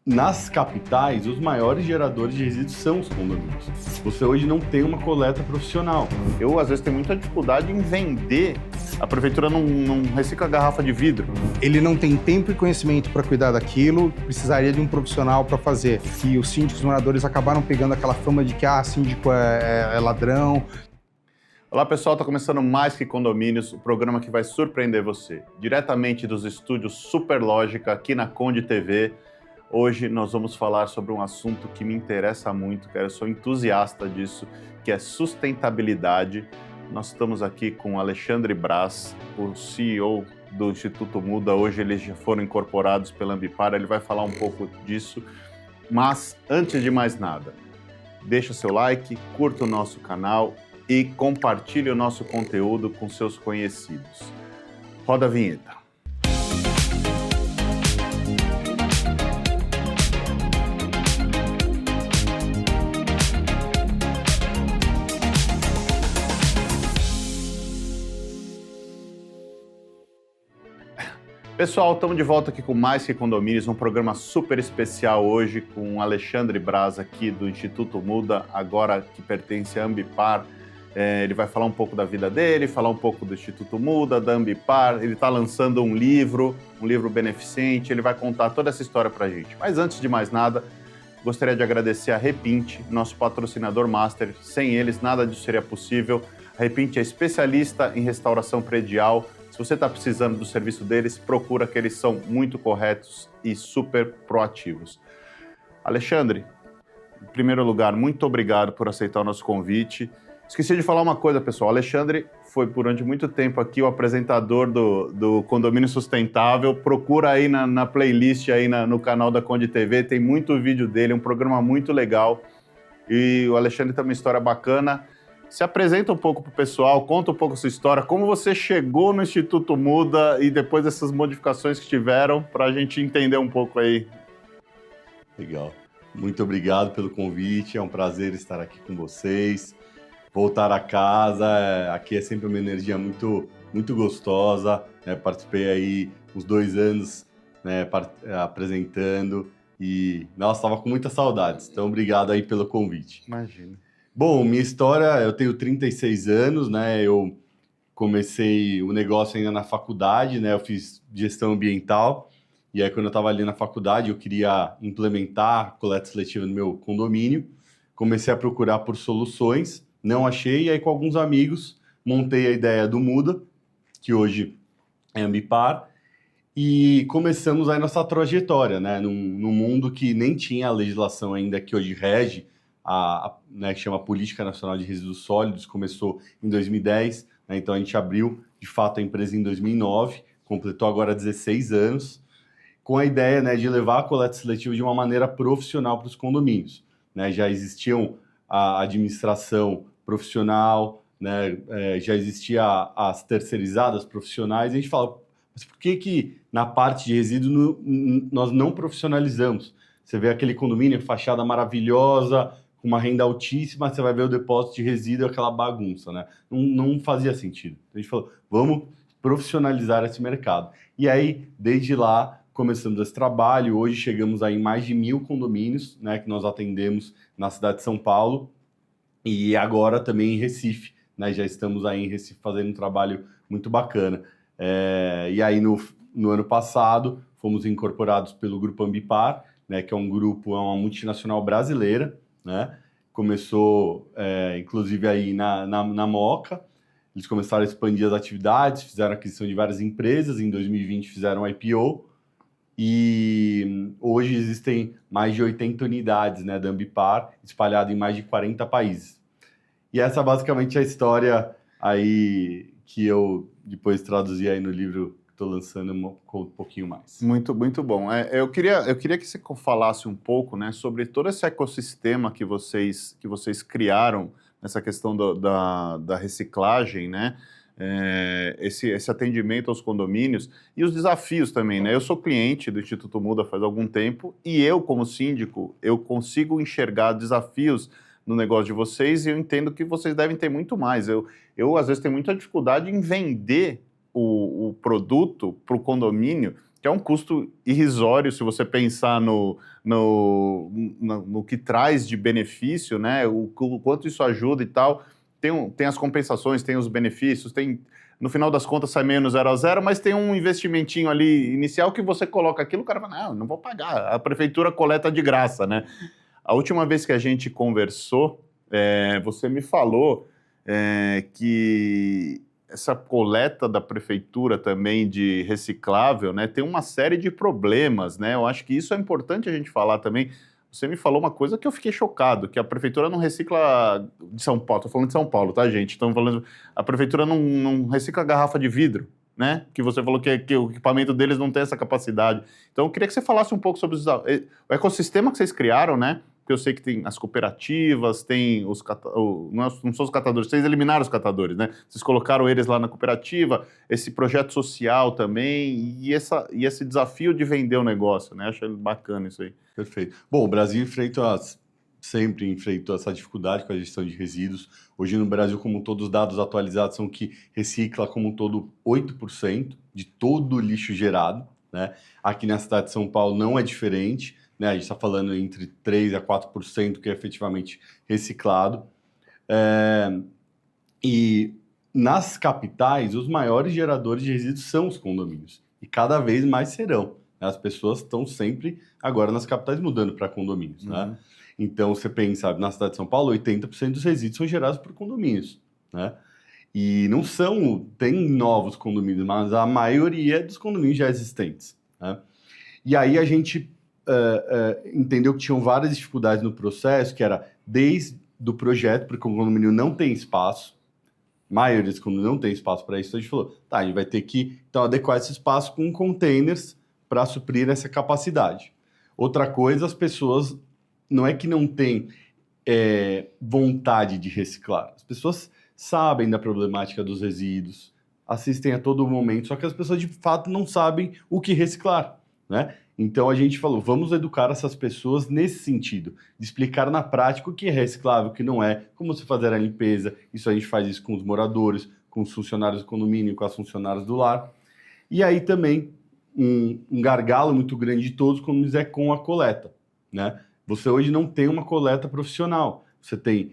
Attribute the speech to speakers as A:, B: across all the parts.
A: Nas capitais, os maiores geradores de resíduos são os condomínios. Você hoje não tem uma coleta profissional.
B: Eu, às vezes, tenho muita dificuldade em vender. A prefeitura não recicla garrafa de vidro.
C: Ele não tem tempo e conhecimento para cuidar daquilo, precisaria de um profissional para fazer. E os síndicos, os moradores acabaram pegando aquela fama de que síndico é ladrão.
B: Olá pessoal, está começando Mais Que Condomínios, o programa que vai surpreender você. Diretamente dos estúdios Superlógica, aqui na Conde TV. Hoje nós vamos falar sobre um assunto que me interessa muito, cara. Eu sou entusiasta disso, que é sustentabilidade. Nós estamos aqui com o Alexandre Braz, o CEO do Instituto Muda. Hoje eles já foram incorporados pela Ambipar, ele vai falar um pouco disso. Mas, antes de mais nada, deixa seu like, curta o nosso canal e compartilhe o nosso conteúdo com seus conhecidos. Roda a vinheta. Pessoal, estamos de volta aqui com Mais Que Condomínios, um programa super especial hoje com o Alexandre Braz aqui do Instituto Muda, agora que pertence à Ambipar. Ele vai falar um pouco da vida dele, falar um pouco do Instituto Muda, da Ambipar. Ele está lançando um livro beneficente, ele vai contar toda essa história para a gente. Mas antes de mais nada, gostaria de agradecer a Repinte, nosso patrocinador master. Sem eles, nada disso seria possível. A Repinte é especialista em restauração predial. Se você está precisando do serviço deles, procura, que eles são muito corretos e super proativos. Alexandre, em primeiro lugar, muito obrigado por aceitar o nosso convite. Esqueci de falar uma coisa, pessoal. Alexandre foi durante muito tempo aqui o apresentador do Condomínio Sustentável. Procura aí na playlist, aí no canal da Conde TV, tem muito vídeo dele, é um programa muito legal. E o Alexandre tem uma história bacana. Se apresenta um pouco para o pessoal, conta um pouco a sua história, como você chegou no Instituto Muda e depois dessas modificações que tiveram, para a gente entender um pouco aí.
A: Legal. Muito obrigado pelo convite, é um prazer estar aqui com vocês. Voltar a casa, aqui é sempre uma energia muito, muito gostosa. Participei aí uns 2 anos, apresentando e, nossa, estava com muitas saudades. Então, obrigado aí pelo convite.
B: Imagina.
A: Bom, minha história, eu tenho 36 anos, eu comecei o negócio ainda na faculdade, eu fiz gestão ambiental, e aí quando eu estava ali na faculdade eu queria implementar a coleta seletiva no meu condomínio, comecei a procurar por soluções, não achei, e aí com alguns amigos montei a ideia do Muda, que hoje é Ambipar, e começamos aí nossa trajetória, num mundo que nem tinha a legislação ainda que hoje rege, que chama Política Nacional de Resíduos Sólidos, começou em 2010, então a gente abriu, de fato, a empresa em 2009, completou agora 16 anos, com a ideia de levar a coleta seletiva de uma maneira profissional para os condomínios. Já existiam a administração profissional, já existia as terceirizadas profissionais, e a gente fala, mas por que na parte de resíduo nós não profissionalizamos? Você vê aquele condomínio, fachada maravilhosa, com uma renda altíssima, você vai ver o depósito de resíduo, aquela bagunça, Não fazia sentido. A gente falou, vamos profissionalizar esse mercado. E aí, desde lá, começamos esse trabalho. Hoje chegamos aí em mais de 1.000 condomínios, que nós atendemos na cidade de São Paulo. E agora também em Recife, Já estamos aí em Recife fazendo um trabalho muito bacana. E aí, no ano passado, fomos incorporados pelo Grupo Ambipar, que é um grupo, é uma multinacional brasileira, Começou, inclusive, aí na Moca. Eles começaram a expandir as atividades, fizeram aquisição de várias empresas, em 2020 fizeram IPO, e hoje existem mais de 80 unidades da Ambipar, espalhadas em mais de 40 países. E essa basicamente é a história aí que eu depois traduzi aí no livro, estou lançando um pouquinho mais.
B: Muito, muito bom. Eu queria que você falasse um pouco, sobre todo esse ecossistema que vocês criaram nessa questão da reciclagem, esse atendimento aos condomínios e os desafios também, Eu sou cliente do Instituto Muda faz algum tempo e eu, como síndico, eu consigo enxergar desafios no negócio de vocês e eu entendo que vocês devem ter muito mais. Eu às vezes, tenho muita dificuldade em vender o produto para o condomínio, que é um custo irrisório se você pensar no que traz de benefício, né? O quanto isso ajuda e tal. Tem as compensações, tem os benefícios, no final das contas sai meio no 0 a 0, mas tem um investimentinho ali inicial que você coloca aquilo, o cara fala, não vou pagar, a prefeitura coleta de graça, né? A última vez que a gente conversou, você me falou que essa coleta da prefeitura também de reciclável, né, tem uma série de problemas, né? Eu acho que isso é importante a gente falar também. Você me falou uma coisa que eu fiquei chocado, que a prefeitura não recicla de São Paulo, tô falando de São Paulo, tá, gente? Estamos falando, a prefeitura não recicla garrafa de vidro, né? Que você falou que o equipamento deles não tem essa capacidade. Então, eu queria que você falasse um pouco sobre o ecossistema que vocês criaram, né? Porque eu sei que tem as cooperativas, tem não são os catadores, vocês eliminaram os catadores, né? Vocês colocaram eles lá na cooperativa, esse projeto social também, e esse desafio de vender o negócio, né? Acho bacana isso aí.
A: Perfeito. Bom, o Brasil sempre enfrentou essa dificuldade com a gestão de resíduos. Hoje no Brasil, como todos os dados atualizados são que recicla como um todo 8% de todo o lixo gerado, né? Aqui na cidade de São Paulo não é diferente, né? A gente está falando entre 3% a 4% que é efetivamente reciclado. E nas capitais, os maiores geradores de resíduos são os condomínios. E cada vez mais serão. As pessoas estão sempre, agora nas capitais, mudando para condomínios, né? Então, você pensa, na cidade de São Paulo, 80% dos resíduos são gerados por condomínios, né? E tem novos condomínios, mas a maioria é dos condomínios já existentes, né? E aí a gente entendeu que tinham várias dificuldades no processo, que era desde o projeto, porque o condomínio não tem espaço, a maioria dos condomínios não tem espaço para isso, então a gente falou, tá, a gente vai ter que então, adequar esse espaço com containers para suprir essa capacidade. Outra coisa, as pessoas não é que não têm vontade de reciclar, as pessoas sabem da problemática dos resíduos, assistem a todo momento, só que as pessoas de fato não sabem o que reciclar, né? Então a gente falou, vamos educar essas pessoas nesse sentido, de explicar na prática o que é reciclável, o que não é, como se fazer a limpeza. Isso a gente faz isso com os moradores, com os funcionários do condomínio, com as funcionárias do lar. E aí também um gargalo muito grande de todos como é com a coleta, né? Você hoje não tem uma coleta profissional. Você tem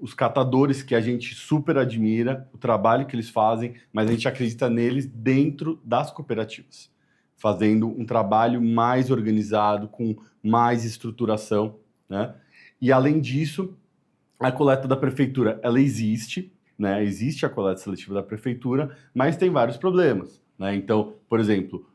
A: os catadores que a gente super admira, o trabalho que eles fazem, mas a gente acredita neles dentro das cooperativas, fazendo um trabalho mais organizado, com mais estruturação, né? E além disso, a coleta da prefeitura, ela existe, né? Existe a coleta seletiva da prefeitura, mas tem vários problemas, né? Então, por exemplo,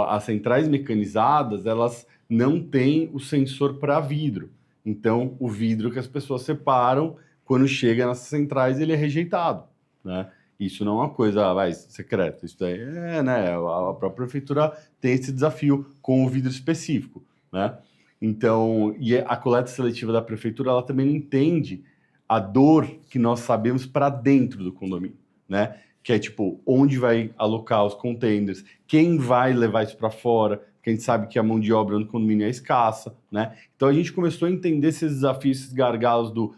A: as centrais mecanizadas, elas não têm o sensor para vidro. Então, o vidro que as pessoas separam, quando chega nessas centrais, ele é rejeitado, né? Isso não é uma coisa secreta, isso daí né? A própria prefeitura tem esse desafio com o vidro específico, né? Então, e a coleta seletiva da prefeitura, ela também não entende a dor que nós sabemos para dentro do condomínio, né? Que é tipo, onde vai alocar os containers, quem vai levar isso para fora, porque a gente sabe que a mão de obra no condomínio é escassa, né? Então a gente começou a entender esses desafios, esses gargalos do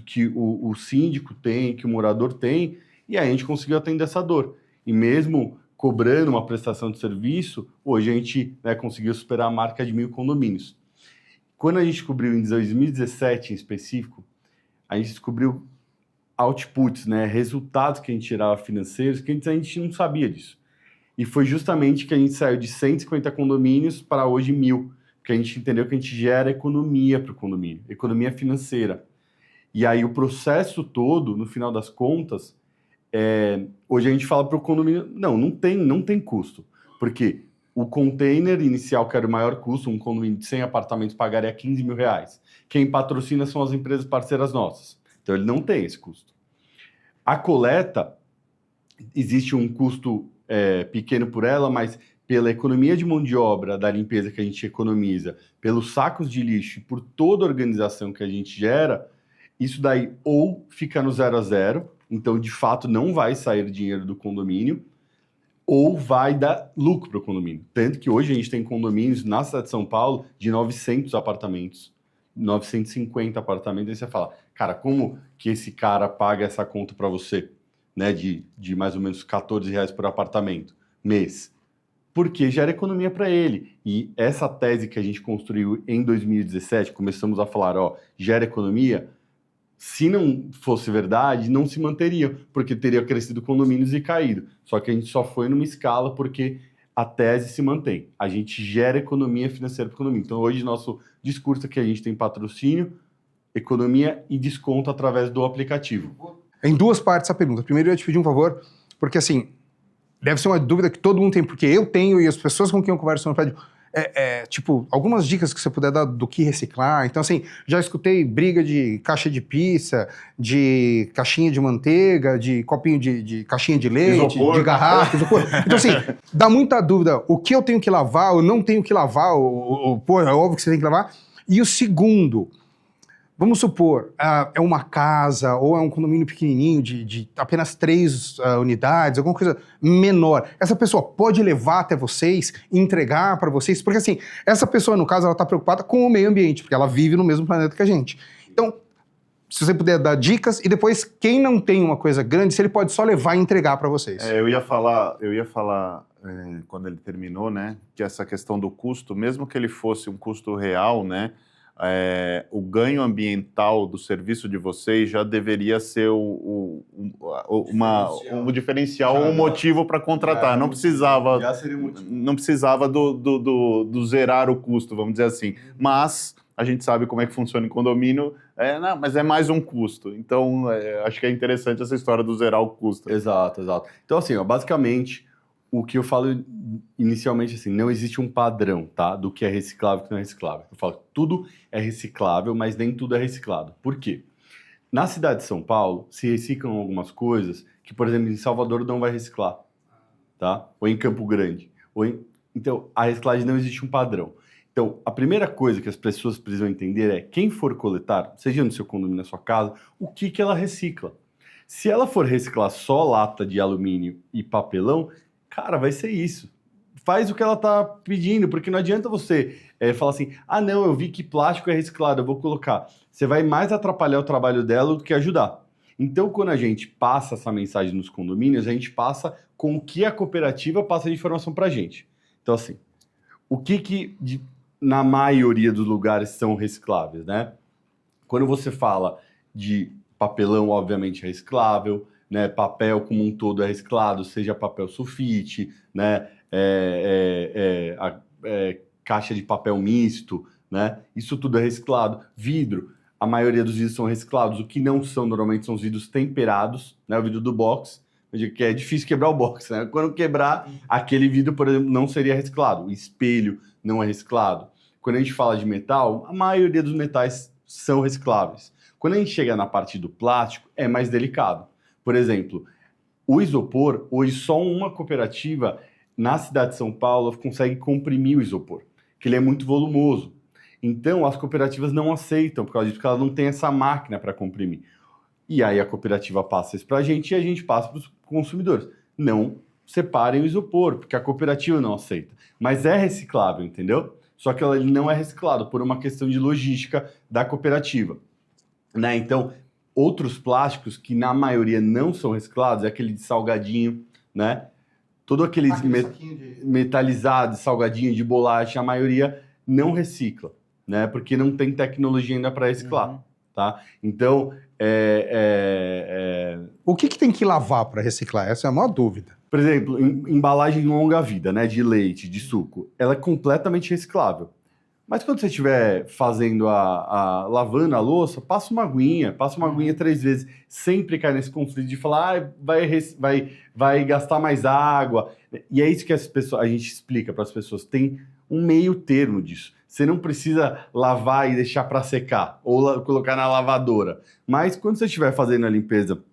A: que o síndico tem, que o morador tem, e aí a gente conseguiu atender essa dor. E mesmo cobrando uma prestação de serviço, hoje a gente, né, conseguiu superar a marca de 1.000 condomínios. Quando a gente descobriu em 2017 em específico, a gente descobriu outputs, né, resultados que a gente tirava financeiros, que antes a gente não sabia disso. E foi justamente que a gente saiu de 150 condomínios para hoje 1.000, porque a gente entendeu que a gente gera economia para o condomínio, economia financeira. E aí o processo todo, no final das contas, hoje a gente fala para o condomínio, não tem custo, porque o container inicial, que era o maior custo, um condomínio de 100 apartamentos pagaria R$15.000. Quem patrocina são as empresas parceiras nossas. Então ele não tem esse custo. A coleta, existe um custo pequeno por ela, mas pela economia de mão de obra da limpeza que a gente economiza, pelos sacos de lixo e por toda a organização que a gente gera, isso daí ou fica no 0 a 0, então de fato não vai sair dinheiro do condomínio, ou vai dar lucro para o condomínio. Tanto que hoje a gente tem condomínios na cidade de São Paulo de 900 apartamentos, 950 apartamentos, aí você fala, cara, como que esse cara paga essa conta para você, né, de mais ou menos R$14 por apartamento, mês? porque gera economia para ele. E essa tese que a gente construiu em 2017, começamos a falar, gera economia, se não fosse verdade, não se manteria, porque teria crescido condomínios e caído. Só que a gente só foi numa escala porque a tese se mantém. A gente gera economia financeira para o condomínio. Então, hoje, nosso discurso é que a gente tem patrocínio, economia e desconto através do aplicativo.
C: Em duas partes a pergunta. Primeiro, eu ia te pedir um favor, porque assim, deve ser uma dúvida que todo mundo tem, porque eu tenho e as pessoas com quem eu converso no prédio, tipo, algumas dicas que você puder dar do que reciclar. Então, assim, já escutei briga de caixa de pizza, de caixinha de manteiga, de copinho de caixinha de leite,
B: isopor,
C: de garrafa, isopor. Então, assim, dá muita dúvida. O que eu tenho que lavar, eu não tenho que lavar, pô, é óbvio que você tem que lavar. E o segundo, vamos supor, é uma casa ou é um condomínio pequenininho de apenas 3 unidades, alguma coisa menor. Essa pessoa pode levar até vocês, entregar para vocês, porque assim, essa pessoa, no caso, ela está preocupada com o meio ambiente, porque ela vive no mesmo planeta que a gente. Então, se você puder dar dicas, e depois, quem não tem uma coisa grande, se ele pode só levar e entregar para vocês.
B: Eu ia falar quando ele terminou, né, que essa questão do custo, mesmo que ele fosse um custo real, né, o ganho ambiental do serviço de vocês já deveria ser um diferencial, um motivo para contratar. Não precisava, não precisava do zerar o custo, vamos dizer assim. Mas a gente sabe como é que funciona em condomínio, mas é mais um custo. Então, acho que é interessante essa história do zerar o custo.
A: Exato. Então, assim, basicamente, o que eu falo inicialmente, assim, não existe um padrão, tá? Do que é reciclável e que não é reciclável. Eu falo que tudo é reciclável, mas nem tudo é reciclado. Por quê? Na cidade de São Paulo, se reciclam algumas coisas que, por exemplo, em Salvador não vai reciclar, tá? Ou em Campo Grande. Então, a reciclagem não existe um padrão. Então, a primeira coisa que as pessoas precisam entender é quem for coletar, seja no seu condomínio, na sua casa, o que ela recicla. Se ela for reciclar só lata de alumínio e papelão, cara, vai ser isso. Faz o que ela tá pedindo, porque não adianta você falar assim, não, eu vi que plástico é reciclado, eu vou colocar. Você vai mais atrapalhar o trabalho dela do que ajudar. Então, quando a gente passa essa mensagem nos condomínios, a gente passa com o que a cooperativa passa de informação pra gente. Então, assim, o que na maioria dos lugares são recicláveis, né? Quando você fala de papelão, obviamente é reciclável, né, papel como um todo é reciclado, seja papel sulfite, né, caixa de papel misto, né, isso tudo é reciclado. Vidro, a maioria dos vidros são reciclados, o que não são normalmente são os vidros temperados, né, o vidro do box, que é difícil quebrar o box, né, quando quebrar aquele vidro, por exemplo, não seria reciclado, o espelho não é reciclado. Quando a gente fala de metal, a maioria dos metais são recicláveis. Quando a gente chega na parte do plástico, é mais delicado. Por exemplo, o isopor, hoje só uma cooperativa na cidade de São Paulo consegue comprimir o isopor, que ele é muito volumoso. Então, as cooperativas não aceitam, por causa disso, porque elas não têm essa máquina para comprimir. E aí a cooperativa passa isso para a gente e a gente passa para os consumidores. Não separem o isopor, porque a cooperativa não aceita. Mas é reciclável, entendeu? Só que ele não é reciclado por uma questão de logística da cooperativa, né? Então, outros plásticos que na maioria não são reciclados, é aquele de salgadinho, né? Todo aqueles metalizados, salgadinho de bolacha, a maioria não recicla, né? Porque não tem tecnologia ainda para reciclar, tá? Então,
C: O que tem que lavar para reciclar? Essa é a maior dúvida.
A: Por exemplo, embalagem longa-vida, né? De leite, de suco, ela é completamente reciclável. Mas quando você estiver fazendo lavando a louça, passa uma aguinha 3 vezes. Sempre cai nesse conflito de falar, vai gastar mais água. E é isso que a gente explica para as pessoas. Tem um meio termo disso. Você não precisa lavar e deixar para secar, ou colocar na lavadora. Mas quando você estiver fazendo a limpeza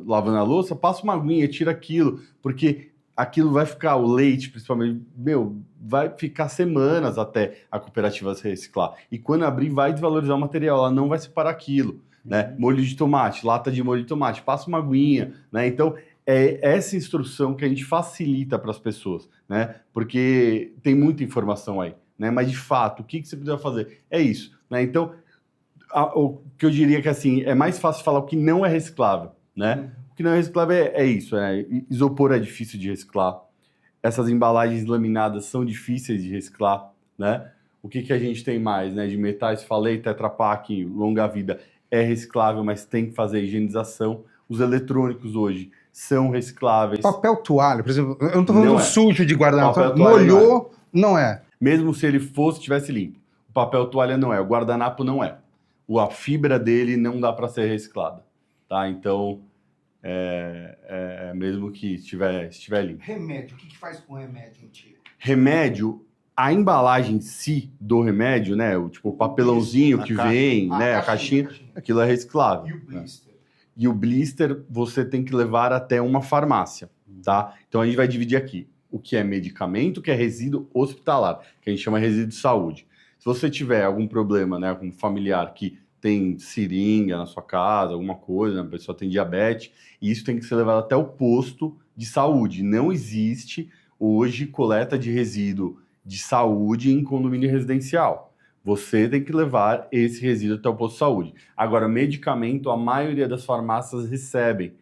A: lavando a louça, passa uma aguinha, tira aquilo, porque aquilo vai ficar, o leite principalmente, vai ficar semanas até a cooperativa se reciclar. E quando abrir, vai desvalorizar o material, ela não vai separar aquilo, né? Molho de tomate, lata de molho de tomate, passa uma aguinha, né? Então, é essa instrução que a gente facilita para as pessoas, né? Porque tem muita informação aí, né? Mas, de fato, o que você precisa fazer? É isso, né? Então, o que eu diria que, assim, é mais fácil falar o que não é reciclável, né? O que não é reciclável é isso, né? Isopor é difícil de reciclar, essas embalagens laminadas são difíceis de reciclar, né? O que a gente tem mais, né? De metais, falei, Tetra Pak, longa vida, é reciclável, mas tem que fazer a higienização. Os eletrônicos hoje são recicláveis.
C: Papel toalha, por exemplo, eu não tô falando
A: Não
C: do
A: é.
C: sujo de guardanapo.
A: Papel toalha
C: Molhou, não é.
A: Mesmo se ele estivesse limpo. O papel toalha não é, o guardanapo não é. A fibra dele não dá para ser reciclada, tá? Então, mesmo que estiver limpo.
C: Remédio, o que faz com remédio antigo?
A: Remédio, a embalagem em si do remédio, né? O papelãozinho que vem, né? A caixinha, aquilo é reciclável.
C: E o blister?
A: E o blister você tem que levar até uma farmácia, tá? Então a gente vai dividir aqui o que é medicamento, o que é resíduo hospitalar, que a gente chama resíduo de saúde. Se você tiver algum problema, né, com um familiar que tem seringa na sua casa, alguma coisa, né, a pessoa tem diabetes, isso tem que ser levado até o posto de saúde. Não existe hoje coleta de resíduo de saúde em condomínio residencial. Você tem que levar esse resíduo até o posto de saúde. Agora, medicamento, a maioria das farmácias recebem.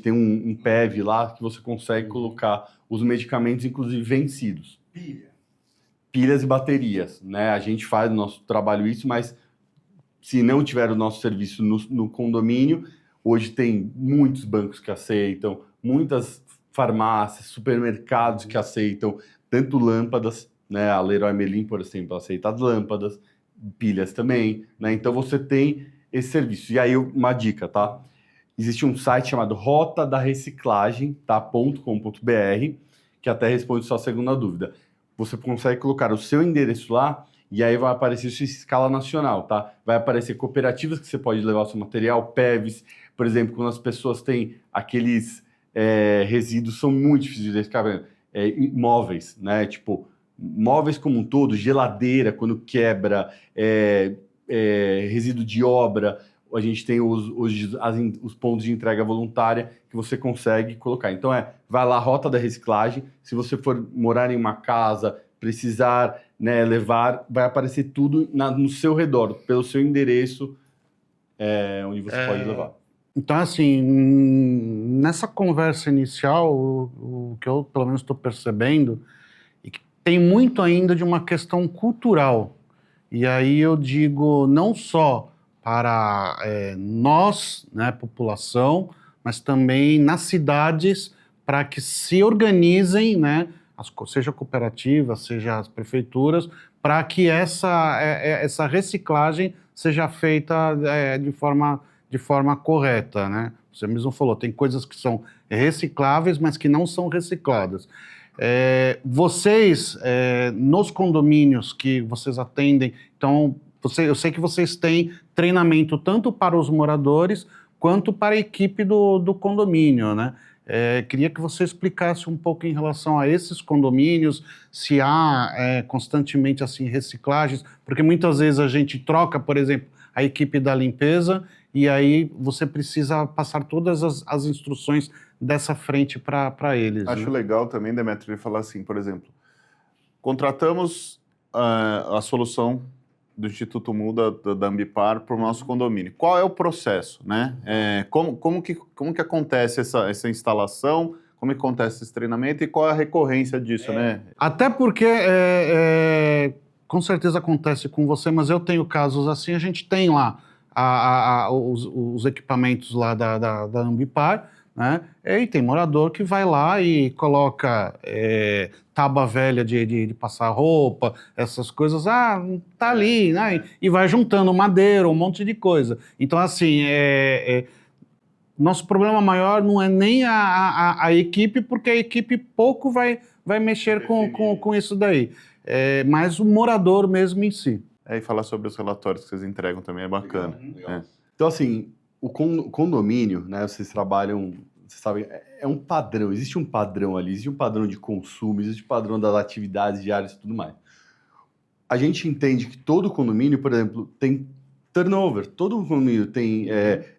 A: Tem um PEV lá que você consegue colocar os medicamentos, inclusive vencidos. Pilhas e baterias, né? A gente faz no nosso trabalho isso, mas se não tiver o nosso serviço no condomínio, hoje tem muitos bancos que aceitam, muitas farmácias, supermercados que aceitam, tanto lâmpadas, né? A Leroy Merlin, por exemplo, aceita as lâmpadas, pilhas também, né? Então você tem esse serviço. E aí uma dica, tá? Existe um site chamado rotadareciclagem, tá? .com.br, que até responde sua segunda dúvida. Você consegue colocar o seu endereço lá e aí vai aparecer sua escala nacional, tá? Vai aparecer cooperativas que você pode levar o seu material, PEVs, por exemplo, quando as pessoas têm aqueles resíduos, são muito difíceis de reciclar, móveis, né? Tipo, móveis como um todo, geladeira, quando quebra, resíduo de obra, a gente tem os pontos de entrega voluntária que você consegue colocar. Então, vai lá, Rota da Reciclagem. Se você for morar em uma casa, precisar, né, levar, vai aparecer tudo no seu redor, pelo seu endereço, onde você pode levar.
D: Então, assim, nessa conversa inicial, o que eu, pelo menos, estou percebendo é que tem muito ainda de uma questão cultural. E aí eu digo não só para nós, né, população, mas também nas cidades, para que se organizem, né, seja a cooperativa, seja as prefeituras, para que essa reciclagem seja feita de forma correta, né? Você mesmo falou, tem coisas que são recicláveis, mas que não são recicladas. Vocês, nos condomínios que vocês atendem, então, eu sei que vocês têm treinamento tanto para os moradores quanto para a equipe do condomínio, né? Queria que você explicasse um pouco em relação a esses condomínios, se há constantemente assim reciclagens, porque muitas vezes a gente troca, por exemplo, a equipe da limpeza e aí você precisa passar todas as instruções dessa frente para eles.
B: Acho
D: né?
B: legal também, Demetrio, ele falar assim, por exemplo, contratamos a solução do Instituto Muda, da Ambipar, para o nosso condomínio. Qual é o processo, né? Como que acontece essa instalação, como que acontece esse treinamento e qual é a recorrência disso, né?
D: Até porque, com certeza acontece com você, mas eu tenho casos assim, a gente tem lá os equipamentos lá da Ambipar, né? E tem morador que vai lá e coloca tábua velha de passar roupa, essas coisas, tá ali, né? E vai juntando madeira, um monte de coisa. Então, assim, nosso problema maior não é nem a equipe, porque a equipe pouco vai mexer com isso daí. Mas o morador mesmo em si.
B: E falar sobre os relatórios que vocês entregam também é bacana.
A: Legal. Então, assim, o condomínio, né, vocês trabalham, vocês sabem, é um padrão, existe um padrão ali, existe um padrão de consumo, existe um padrão das atividades diárias e tudo mais. A gente entende que todo condomínio, por exemplo, tem turnover, todo condomínio tem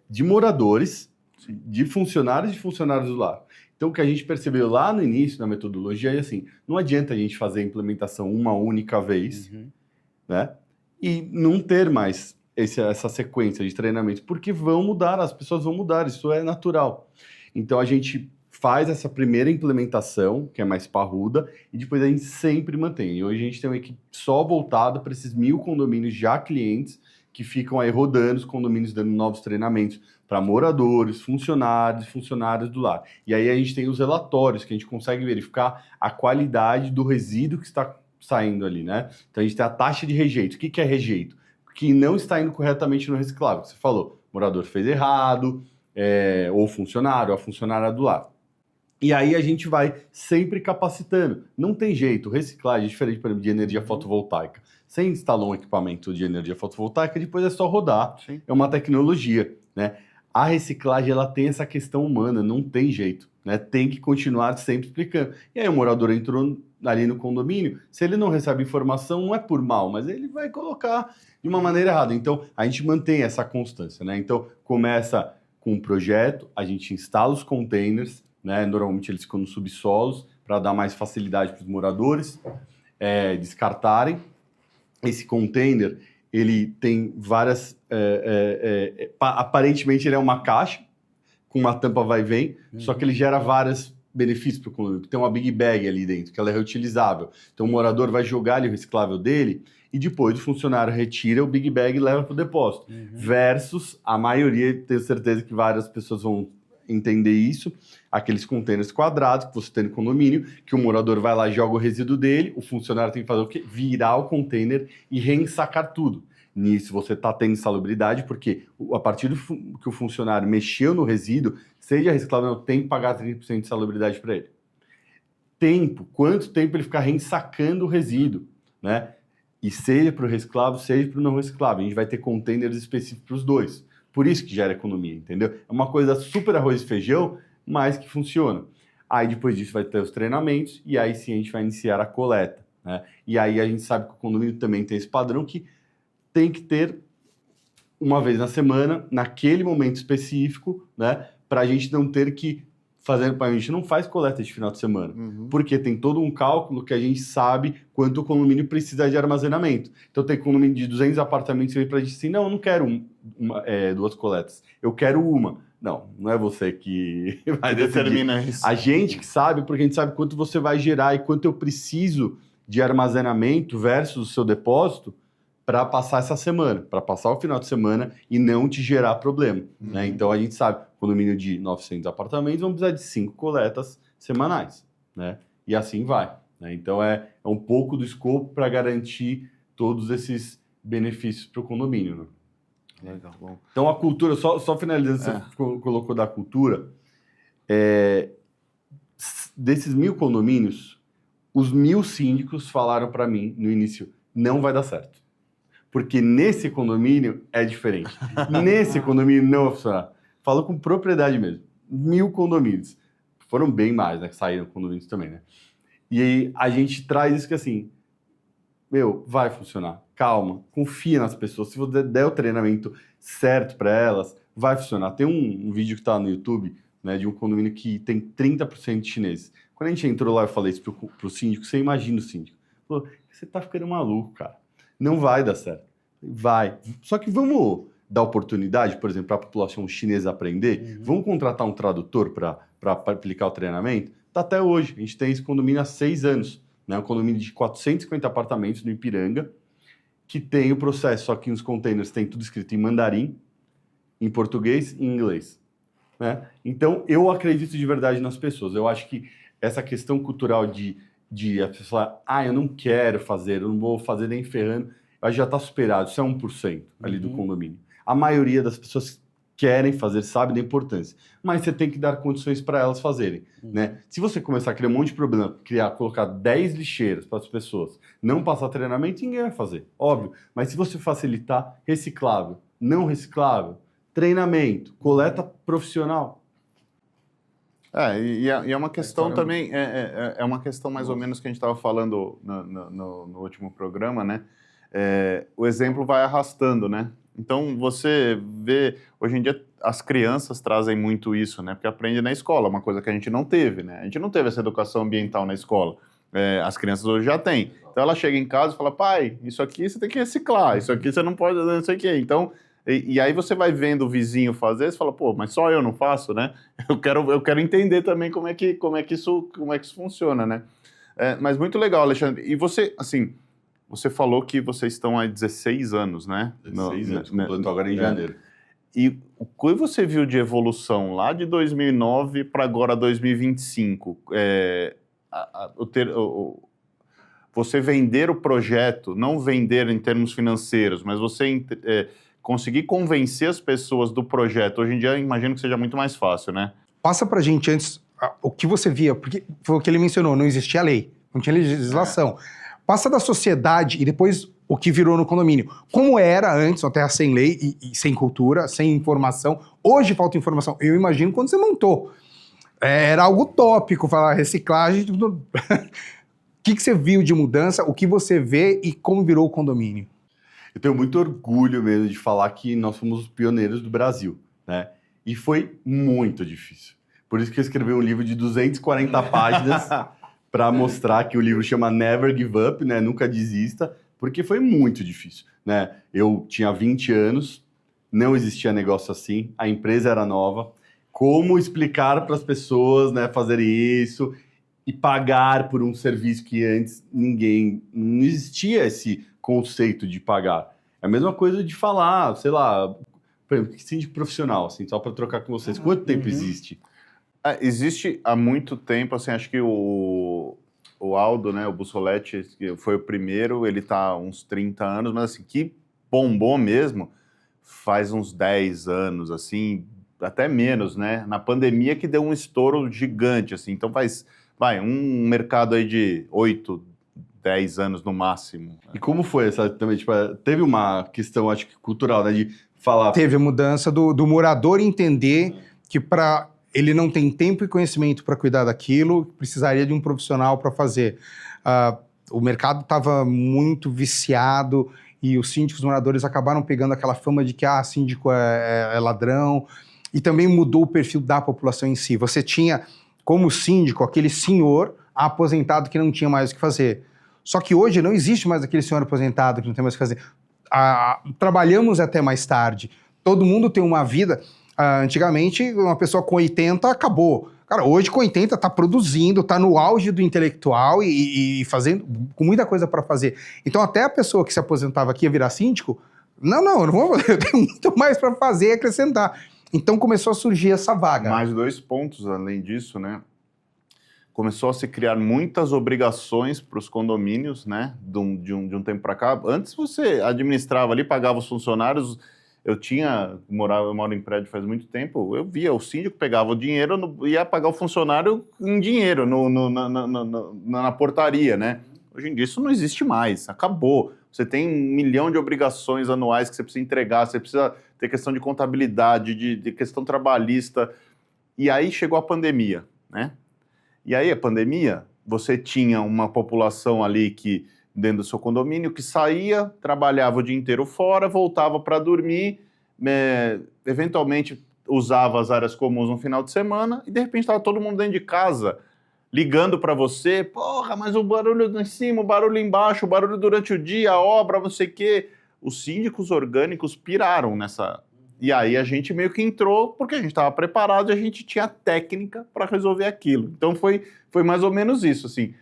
A: de moradores, de funcionários do lar. Então, o que a gente percebeu lá no início da metodologia é assim, não adianta a gente fazer a implementação uma única vez, né, e não ter mais essa sequência de treinamento, porque vão mudar, as pessoas vão mudar, isso é natural. Então a gente faz essa primeira implementação, que é mais parruda, e depois a gente sempre mantém. E hoje a gente tem uma equipe só voltada para esses 1.000 condomínios já clientes que ficam aí rodando os condomínios, dando novos treinamentos para moradores, funcionários do lar. E aí a gente tem os relatórios, que a gente consegue verificar a qualidade do resíduo que está saindo ali, né? Então a gente tem a taxa de rejeito. O que é rejeito? Que não está indo corretamente no reciclável. Você falou, o morador fez errado, ou funcionário, ou a funcionária do lar. E aí a gente vai sempre capacitando. Não tem jeito, reciclagem é diferente, por exemplo, de energia fotovoltaica. Você instalou um equipamento de energia fotovoltaica, depois é só rodar.
B: Sim.
A: É uma tecnologia, né? A reciclagem, ela tem essa questão humana, não tem jeito, né? Tem que continuar sempre explicando. E aí o morador entrou ali no condomínio, se ele não recebe informação, não é por mal, mas ele vai colocar de uma maneira errada. Então, a gente mantém essa constância, né? Então, começa com um projeto, a gente instala os containers, né? Normalmente eles ficam nos subsolos, para dar mais facilidade para os moradores descartarem. Esse container, ele tem várias... aparentemente, ele é uma caixa, com uma tampa vai e vem, só que ele gera vários benefícios para o condomínio. Tem uma big bag ali dentro, que ela é reutilizável. Então, o morador vai jogar ali o reciclável dele e depois o funcionário retira o big bag e leva para o depósito. Versus, a maioria, tenho certeza que várias pessoas vão entender isso, aqueles containers quadrados que você tem no condomínio, que o morador vai lá e joga o resíduo dele, o funcionário tem que fazer o quê? Virar o container e reensacar tudo. Nisso você está tendo insalubridade, porque a partir que o funcionário mexeu no resíduo, seja reciclável ou não, tem que pagar 30% de insalubridade para ele. Tempo, quanto tempo ele ficar reensacando o resíduo, né? E seja para o reciclável, seja para o não reciclável. A gente vai ter containers específicos para os dois. Por isso que gera economia, entendeu? É uma coisa super arroz e feijão, mas que funciona. Aí depois disso vai ter os treinamentos e aí sim a gente vai iniciar a coleta, né? E aí a gente sabe que o condomínio também tem esse padrão que tem que ter uma vez na semana, naquele momento específico, né? Para a gente não ter que fazer... A gente não faz coleta de final de semana, porque tem todo um cálculo que a gente sabe quanto o condomínio precisa de armazenamento. Então tem condomínio de 200 apartamentos que vem para a gente assim, não, eu não quero duas coletas, eu quero uma. Não é você que vai
B: determina isso.
A: A gente que sabe, porque a gente sabe quanto você vai gerar e quanto eu preciso de armazenamento versus o seu depósito para passar essa semana, para passar o final de semana e não te gerar problema, né? Então a gente sabe, condomínio de 900 apartamentos, vamos precisar de 5 coletas semanais, né? E assim vai, né? Então é um pouco do escopo para garantir todos esses benefícios para o condomínio, né?
B: Legal, bom.
A: Então a cultura, só finalizando, você colocou da cultura, desses 1.000 condomínios, os 1.000 síndicos falaram para mim no início, não vai dar certo. Porque nesse condomínio é diferente. Nesse condomínio não vai funcionar. Falo com propriedade mesmo. 1.000 condomínios. Foram bem mais, né? Que saíram condomínios também, né? E aí a gente traz isso que assim, vai funcionar. Calma, confia nas pessoas. Se você der o treinamento certo para elas, vai funcionar. Tem um vídeo que tá no YouTube, né? De um condomínio que tem 30% de chineses. Quando a gente entrou lá, eu falei isso pro síndico, você imagina o síndico. Falou, você tá ficando maluco, cara. Não vai dar certo. Vai. Só que vamos dar oportunidade, por exemplo, para a população chinesa aprender? Vamos contratar um tradutor para aplicar o treinamento? Tá até hoje. A gente tem esse condomínio há 6 anos. Né? Um condomínio de 450 apartamentos no Ipiranga, que tem o processo, só que nos containers tem tudo escrito em mandarim, em português e em inglês. Né? Então, eu acredito de verdade nas pessoas. Eu acho que essa questão cultural de a pessoa falar, eu não quero fazer, eu não vou fazer nem ferrando, já está superado, isso é 1% ali do condomínio. A maioria das pessoas querem fazer, sabe da importância, mas você tem que dar condições para elas fazerem, né? Se você começar a criar um monte de problema, colocar 10 lixeiras para as pessoas, não passar treinamento, ninguém vai fazer, óbvio. Mas se você facilitar reciclável, não reciclável, treinamento, coleta profissional.
B: E é uma questão também, é uma questão mais ou menos que a gente estava falando no último programa, né? O exemplo vai arrastando, né? Então, você vê, hoje em dia, as crianças trazem muito isso, né? Porque aprende na escola, uma coisa que a gente não teve, né? A gente não teve essa educação ambiental na escola. As crianças hoje já têm. Então, ela chega em casa e fala, pai, isso aqui você tem que reciclar, isso aqui você não pode, não sei o quê. Então, E aí você vai vendo o vizinho fazer, você fala, pô, mas só eu não faço, né? Eu quero entender também como é que isso funciona, né? Mas muito legal, Alexandre. E você, assim, você falou que vocês estão há 16 anos, né?
A: 16 anos, completou agora em janeiro.
B: E o que você viu de evolução lá de 2009 para agora 2025? Você vender o projeto, não vender em termos financeiros, mas você conseguir convencer as pessoas do projeto, hoje em dia eu imagino que seja muito mais fácil, né?
C: Passa pra gente antes o que você via, porque foi o que ele mencionou, não existia lei, não tinha legislação. Passa da sociedade e depois o que virou no condomínio. Como era antes, uma terra sem lei e sem cultura, sem informação. Hoje falta informação. Eu imagino quando você montou. Era algo utópico falar reciclagem. O que você viu de mudança, o que você vê e como virou o condomínio?
A: Eu tenho muito orgulho mesmo de falar que nós fomos os pioneiros do Brasil, né? E foi muito difícil. Por isso que eu escrevi um livro de 240 páginas para mostrar que o livro chama Never Give Up, né? Nunca desista, porque foi muito difícil, né? Eu tinha 20 anos, não existia negócio assim, a empresa era nova. Como explicar para as pessoas, né, fazer isso e pagar por um serviço que antes não existia esse conceito de pagar. É a mesma coisa de falar, sei lá, por exemplo, síndico profissional, assim, só para trocar com vocês. Quanto tempo existe?
B: Existe há muito tempo, assim, acho que o Aldo, né, o Bussoletti, que foi o primeiro, ele tá há uns 30 anos, mas assim, que bombou mesmo, faz uns 10 anos, assim, até menos, né? Na pandemia que deu um estouro gigante, assim, então um mercado aí de 8, 10 anos no máximo.
A: E como foi essa também? Tipo, teve uma questão, acho que cultural, né? De falar.
C: Teve a mudança do morador entender que para ele não tem tempo e conhecimento para cuidar daquilo, precisaria de um profissional para fazer. O mercado estava muito viciado e os síndicos moradores acabaram pegando aquela fama de que síndico é ladrão, e também mudou o perfil da população em si. Você tinha como síndico aquele senhor aposentado que não tinha mais o que fazer. Só que hoje não existe mais aquele senhor aposentado que não tem mais o que fazer. Trabalhamos até mais tarde. Todo mundo tem uma vida. Antigamente, uma pessoa com 80 acabou. Cara, hoje com 80 está produzindo, está no auge do intelectual e fazendo com muita coisa para fazer. Então até a pessoa que se aposentava aqui ia virar síndico, eu não vou, eu tenho muito mais para fazer e acrescentar. Então começou a surgir essa vaga.
B: Mais 2 pontos além disso, né? Começou a se criar muitas obrigações para os condomínios, né? De um tempo para cá. Antes você administrava ali, pagava os funcionários. Eu moro em prédio faz muito tempo. Eu via o síndico pegava o dinheiro, ia pagar o funcionário em dinheiro na portaria, né? Hoje em dia isso não existe mais, acabou. Você tem 1 milhão de obrigações anuais que você precisa entregar, você precisa ter questão de contabilidade, de questão trabalhista. E aí chegou a pandemia, né? E aí a pandemia, você tinha uma população ali que, dentro do seu condomínio, que saía, trabalhava o dia inteiro fora, voltava para dormir, eventualmente usava as áreas comuns no final de semana e de repente estava todo mundo dentro de casa, ligando para você, porra, mas o barulho em cima, o barulho embaixo, o barulho durante o dia, a obra, não sei o quê. Os síndicos orgânicos piraram nessa... E aí a gente meio que entrou porque a gente estava preparado e a gente tinha técnica para resolver aquilo. Então foi mais ou menos isso, assim.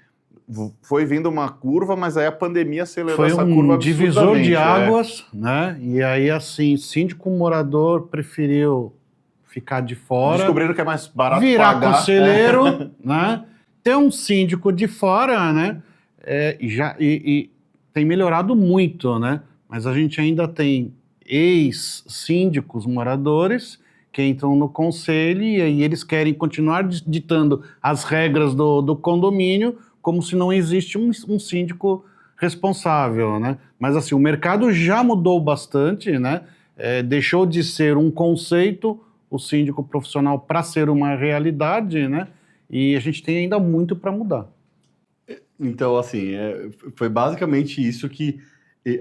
B: Foi vindo uma curva, mas aí a pandemia acelerou essa curva
D: Foi um divisor de
B: absurdamente,
D: águas, né? E aí, assim, síndico morador preferiu ficar de fora.
B: Descobriram que é mais barato
D: virar
B: pagar.
D: conselheiro, né? Ter um síndico de fora, né? E tem melhorado muito, né? Mas a gente ainda tem ex-síndicos moradores que entram no conselho e aí eles querem continuar ditando as regras do condomínio como se não existe um síndico responsável, né? Mas assim, o mercado já mudou bastante, né? Deixou de ser um conceito, o síndico profissional, para ser uma realidade, né? E a gente tem ainda muito para mudar.
A: Então, assim, foi basicamente isso que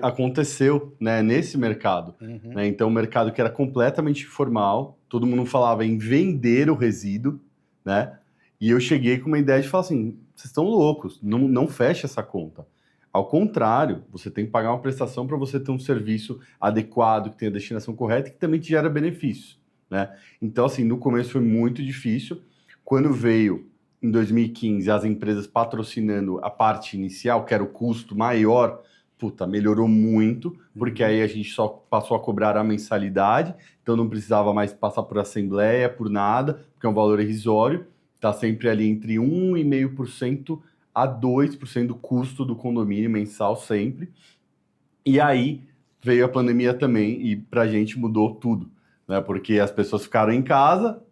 A: aconteceu, né, nesse mercado. Né? Então, um mercado que era completamente informal, todo mundo falava em vender o resíduo, né? E eu cheguei com uma ideia de falar assim, vocês estão loucos, não fecha essa conta. Ao contrário, você tem que pagar uma prestação para você ter um serviço adequado, que tenha a destinação correta e que também te gera benefícios, né? Então, assim, no começo foi muito difícil. Quando veio, em 2015, as empresas patrocinando a parte inicial, que era o custo maior, puta, melhorou muito, porque aí a gente só passou a cobrar a mensalidade, então não precisava mais passar por assembleia, por nada, porque é um valor irrisório, está sempre ali entre 1,5% a 2% do custo do condomínio mensal sempre. E aí veio a pandemia também e pra gente mudou tudo, né? Porque as pessoas ficaram em casa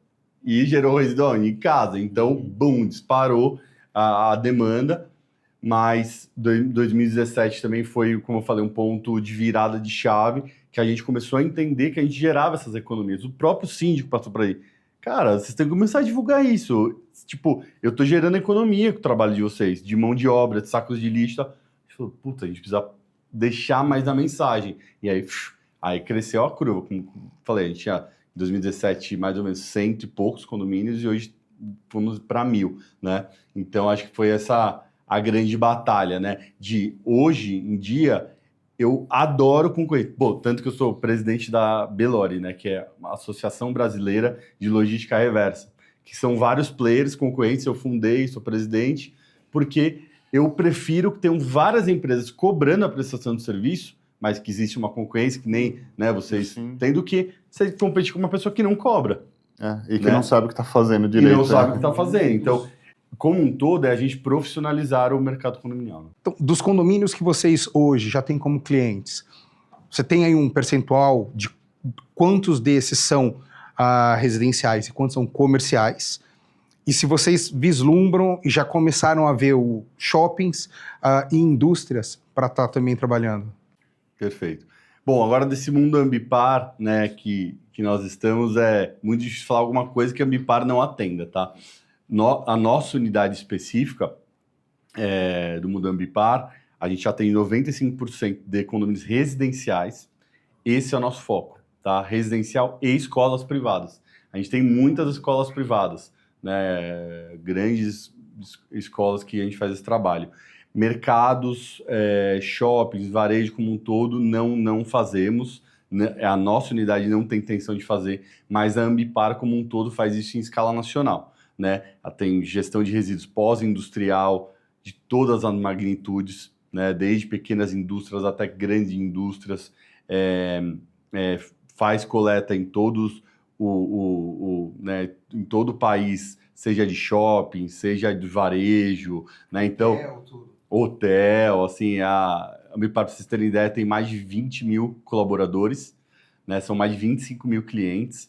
A: e gerou residual em casa. Então, bum, disparou a demanda. Mas 2017 também foi, como eu falei, um ponto de virada de chave, que a gente começou a entender que a gente gerava essas economias. O próprio síndico passou por aí. Cara, vocês têm que começar a divulgar isso. Tipo, eu tô gerando economia com o trabalho de vocês, de mão de obra, de sacos de lixo. A gente falou, puta, a gente precisa deixar mais na mensagem. E aí cresceu a curva. Como eu falei, a gente tinha em 2017 mais ou menos 100 e poucos condomínios e hoje fomos para 1.000, né? Então acho que foi essa a grande batalha, né? De hoje em dia, eu adoro concorrer. Bom, tanto que eu sou presidente da Belori, né? Que é uma Associação Brasileira de Logística Reversa, que são vários players concorrentes. Eu fundei, sou presidente, porque eu prefiro que tenham várias empresas cobrando a prestação de serviço, mas que existe uma concorrência que nem, né, vocês têm, do que você competir com uma pessoa que não cobra.
B: E que
A: né?
B: não sabe o que está fazendo direito.
A: E não sabe o que está fazendo. Então, como um todo, é a gente profissionalizar o mercado condominial. Né?
C: Então, dos condomínios que vocês hoje já têm como clientes, você tem aí um percentual de quantos desses são residenciais e quantos são comerciais? E se vocês vislumbram e já começaram a ver shoppings e indústrias para estar também trabalhando?
A: Perfeito. Bom, agora desse mundo Ambipar, né, que nós estamos, é muito difícil falar alguma coisa que a Ambipar não atenda, tá? A nossa unidade específica do mundo Ambipar, a gente já tem 95% de condomínios residenciais. Esse é o nosso foco, tá? Residencial e escolas privadas. A gente tem muitas escolas privadas, né? Grandes escolas que a gente faz esse trabalho. Mercados, shoppings, varejo como um todo, não fazemos. A nossa unidade não tem intenção de fazer, mas a Ambipar como um todo faz isso em escala nacional. Né? Ela tem gestão de resíduos pós-industrial de todas as magnitudes, né? Desde pequenas indústrias até grandes indústrias, faz coleta em todos né? Em todo o país, seja de shopping, seja de varejo, né? Então, hotel, assim, a Ambipar, para vocês terem ideia, tem mais de 20 mil colaboradores, né? São mais de 25 mil clientes,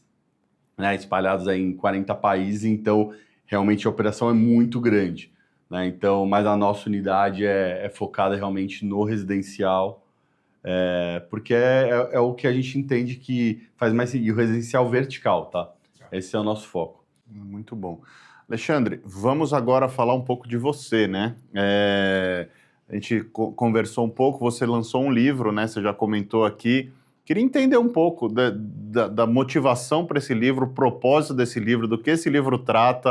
A: né, espalhados aí em 40 países, então realmente a operação é muito grande, né? Então, mas a nossa unidade é focada realmente no residencial, porque é o que a gente entende que faz mais sentido, o residencial vertical, tá? Esse é o nosso foco.
B: Muito bom. Alexandre, vamos agora falar um pouco de você, né? A gente conversou um pouco, você lançou um livro, né? Você já comentou aqui. Queria entender um pouco da motivação para esse livro, o propósito desse livro, do que esse livro trata.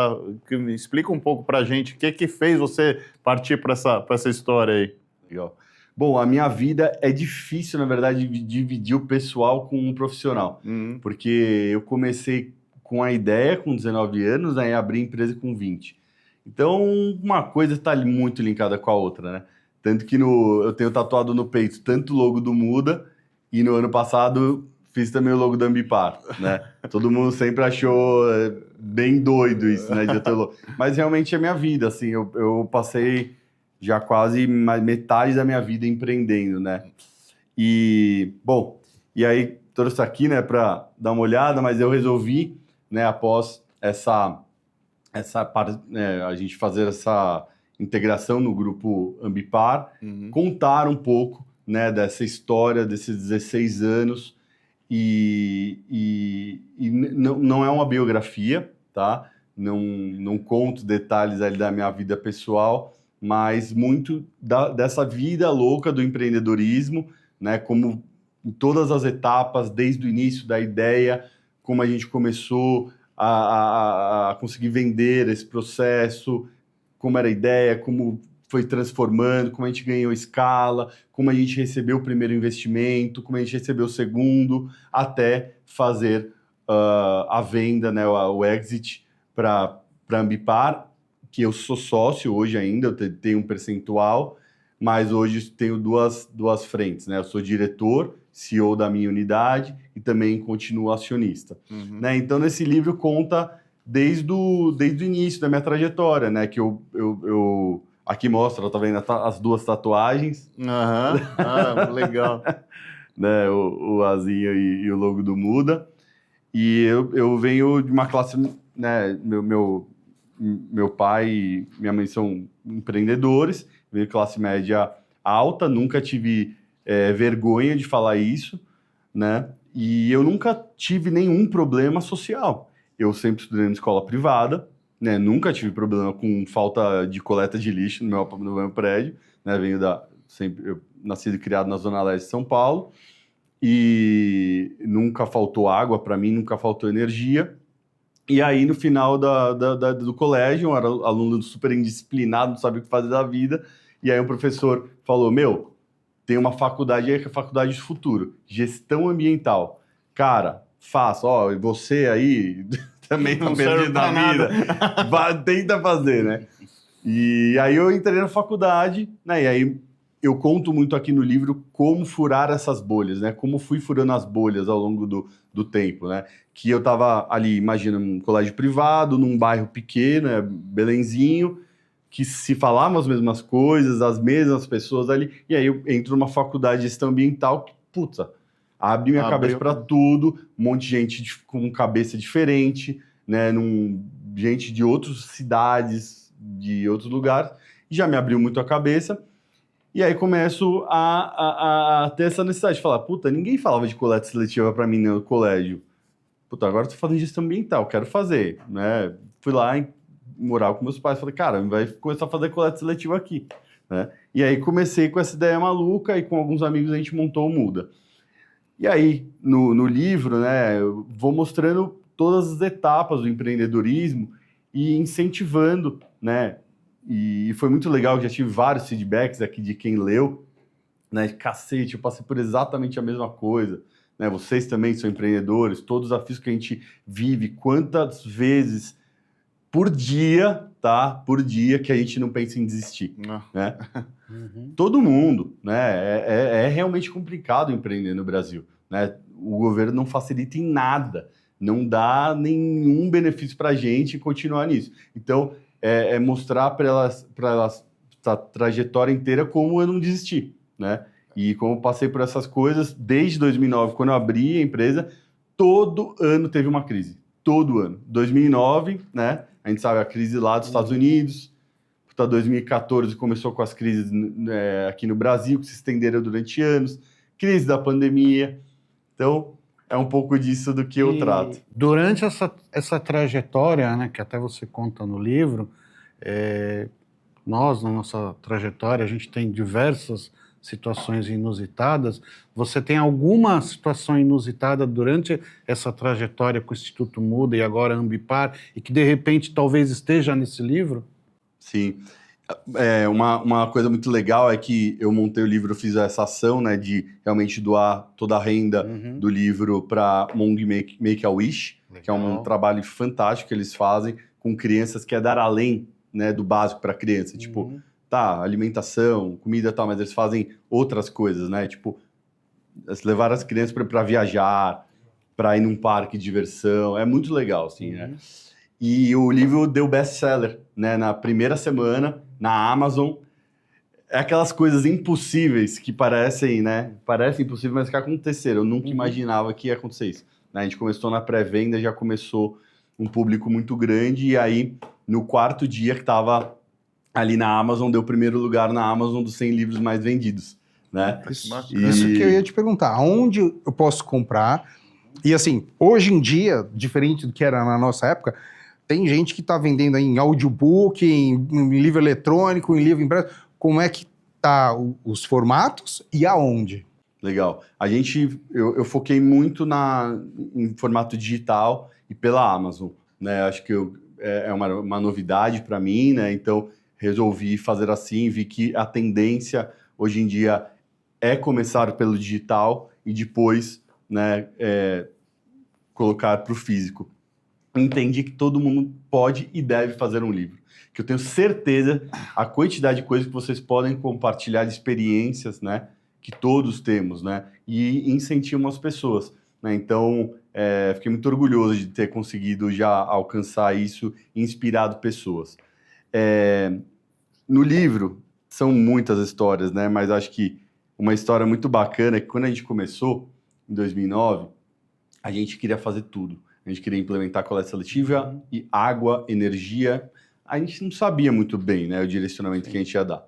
B: Explica um pouco para a gente o que fez você partir para essa história aí.
A: Legal. Bom, a minha vida é difícil, na verdade, de dividir o pessoal com o profissional. Porque eu comecei com a ideia com 19 anos, né, e abri empresa com 20. Então, uma coisa está muito linkada com a outra, né? Tanto que eu tenho tatuado no peito tanto o logo do Muda, e no ano passado fiz também o logo da Ambipar, né? Todo mundo sempre achou bem doido isso, né? De eu ter o logo. Mas realmente é minha vida, assim. Eu passei já quase metade da minha vida empreendendo, né? E, bom, e aí trouxe aqui, né, para dar uma olhada, mas eu resolvi, né, após a gente fazer essa integração no grupo Ambipar, contar um pouco, né, dessa história, desses 16 anos, e não é uma biografia, tá? Não conto detalhes ali da minha vida pessoal, mas muito dessa vida louca do empreendedorismo, né? Como em todas as etapas, desde o início da ideia, como a gente começou a conseguir vender esse processo, como era a ideia, como foi transformando, como a gente ganhou escala, como a gente recebeu o primeiro investimento, como a gente recebeu o segundo, até fazer a venda, né, o exit para a Ambipar, que eu sou sócio hoje ainda, eu tenho um percentual, mas hoje tenho duas frentes, né? Eu sou diretor, CEO da minha unidade e também continuo acionista. Né? Então, nesse livro conta desde o início da minha trajetória, né? Que eu aqui mostra, tá vendo as duas tatuagens.
B: Legal.
A: Né? O azinho e o logo do Muda. E eu venho de uma classe, né? Meu pai e minha mãe são empreendedores, veio de classe média alta, nunca tive vergonha de falar isso, né? E eu nunca tive nenhum problema social. Eu sempre estudei em escola privada, né? Nunca tive problema com falta de coleta de lixo no meu prédio, né? Eu nasci e criado na Zona Leste de São Paulo e nunca faltou água para mim, nunca faltou energia. E aí, no final do colégio, eu era aluno super indisciplinado, não sabia o que fazer da vida, e aí o professor falou, tem uma faculdade aí que é a faculdade do futuro, gestão ambiental. Cara, faça, você aí também tá perdido na vida, tenta fazer, né? E aí eu entrei na faculdade, né? E aí eu conto muito aqui no livro como furar essas bolhas, né? Como fui furando as bolhas ao longo do tempo, né? Que eu tava ali, imagina, num colégio privado, num bairro pequeno, Belenzinho, que se falavam as mesmas coisas, as mesmas pessoas ali, e aí eu entro numa faculdade de gestão ambiental que, abre minha cabeça para tudo, um monte de gente com cabeça diferente, né, gente de outras cidades, de outros lugares, e já me abriu muito a cabeça, e aí começo a ter essa necessidade de falar, ninguém falava de coleta seletiva para mim no colégio, agora eu tô fazendo gestão ambiental, quero fazer, né, fui lá morar com meus pais, falei, cara, vai começar a fazer coleta seletiva aqui, né? E aí comecei com essa ideia maluca e com alguns amigos a gente montou o Muda. E aí, no livro, né, eu vou mostrando todas as etapas do empreendedorismo e incentivando, né? E foi muito legal, já tive vários feedbacks aqui de quem leu, né? Cacete, eu passei por exatamente a mesma coisa, né? Vocês também são empreendedores, todos os desafios que a gente vive, quantas vezes por dia, por dia que a gente não pensa em desistir, né? Todo mundo, né? É realmente complicado empreender no Brasil, né? O governo não facilita em nada, não dá nenhum benefício para a gente continuar nisso. Então, é mostrar para elas a trajetória inteira como eu não desisti, né? E como eu passei por essas coisas desde 2009, quando eu abri a empresa, todo ano teve uma crise, todo ano. 2009, né? A gente sabe a crise lá dos Estados Unidos, 2014 começou com as crises aqui no Brasil, que se estenderam durante anos, crise da pandemia. Então, é um pouco disso do que eu trato.
D: Durante essa trajetória, né, que até você conta no livro, nós, na nossa trajetória, a gente tem diversas situações inusitadas. Você tem alguma situação inusitada durante essa trajetória com o Instituto Muda e agora Ambipar, e que de repente talvez esteja nesse livro?
A: Sim. Uma coisa muito legal é que eu montei o livro, fiz essa ação, né, de realmente doar toda a renda do livro para Hmong Make-A-Wish, que é um trabalho fantástico que eles fazem com crianças, que é dar além, né, do básico para criança. Tipo, alimentação, comida e tal, mas eles fazem outras coisas, né? Tipo, levar as crianças para viajar, para ir num parque de diversão. É muito legal, assim, né? E o livro deu best-seller, né? Na primeira semana, na Amazon. É aquelas coisas impossíveis que parecem, né? Parecem impossíveis, mas que aconteceram. Eu nunca imaginava que ia acontecer isso. Né? A gente começou na pré-venda, já começou um público muito grande, e aí, no quarto dia que estava ali na Amazon, deu o primeiro lugar na Amazon dos 100 livros mais vendidos, né?
C: Isso que eu ia te perguntar, onde eu posso comprar? E assim, hoje em dia, diferente do que era na nossa época, tem gente que está vendendo em audiobook, em livro eletrônico, em livro impresso. Como é que tá os formatos e aonde?
A: Legal. Eu foquei muito em formato digital e pela Amazon, né? Acho que é uma novidade para mim, né? Então, resolvi fazer assim, vi que a tendência hoje em dia é começar pelo digital e depois, né, colocar para o físico. Entendi que todo mundo pode e deve fazer um livro. Que eu tenho certeza a quantidade de coisas que vocês podem compartilhar, de experiências, né, que todos temos, né, e incentivam as pessoas, né? Então, fiquei muito orgulhoso de ter conseguido já alcançar isso e inspirado pessoas. No livro, são muitas histórias, né, mas acho que uma história muito bacana é que quando a gente começou, em 2009, a gente queria fazer tudo. A gente queria implementar coleta seletiva e água, energia. A gente não sabia muito bem, né, o direcionamento que a gente ia dar.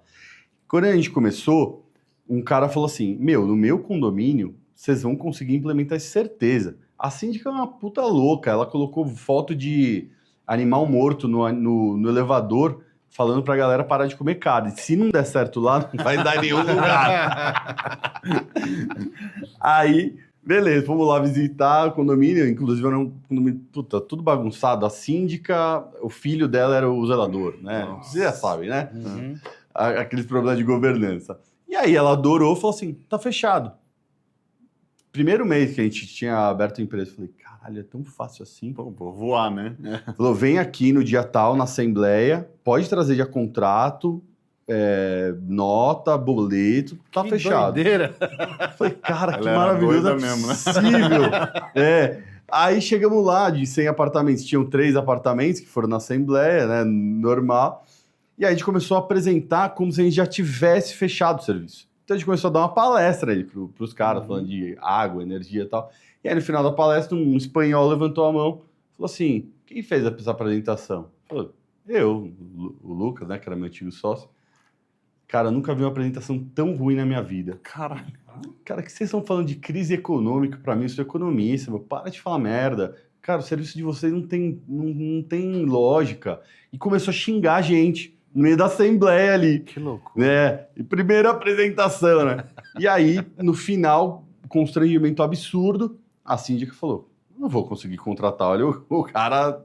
A: Quando a gente começou, um cara falou assim, no meu condomínio, vocês vão conseguir implementar isso, certeza. A síndica é uma puta louca, ela colocou foto de animal morto no elevador, falando pra galera parar de comer carne. Se não der certo lá, não vai dar em nenhum lugar. Aí, beleza, fomos lá visitar o condomínio, inclusive era um condomínio, tudo bagunçado. A síndica, o filho dela era o zelador, né? Você já sabe, né?
C: Uhum.
A: Aqueles problemas de governança. E aí ela adorou, falou assim, tá fechado. Primeiro mês que a gente tinha aberto a empresa, eu falei, caralho, é tão fácil assim.
B: Pô, vou voar, né?
A: Falou, vem aqui no dia tal, na assembleia, pode trazer já contrato, nota, boleto, tá
D: Que
A: fechado.
D: doideira.
A: Falei, cara, que
B: Ela era
A: maravilhoso,
B: doida
A: é
B: mesmo, né?
A: possível. Aí chegamos lá, de 100 apartamentos, tinham 3 apartamentos que foram na assembleia, né, normal. E aí a gente começou a apresentar como se a gente já tivesse fechado o serviço. Então a gente começou a dar uma palestra aí pros caras, falando de água, energia e tal. E aí no final da palestra, um espanhol levantou a mão, falou assim, quem fez essa apresentação? Falou, eu, o Lucas, né, que era meu antigo sócio. Cara, eu nunca vi uma apresentação tão ruim na minha vida.
B: Caralho.
A: Cara, que vocês estão falando de crise econômica pra mim? Eu sou economista, para de falar merda. Cara, o serviço de vocês não tem lógica. E começou a xingar a gente no meio da assembleia ali.
D: Que louco.
A: Né? E primeira apresentação, né? E aí, no final, constrangimento absurdo, a síndica falou, não vou conseguir contratar. Olha, o cara,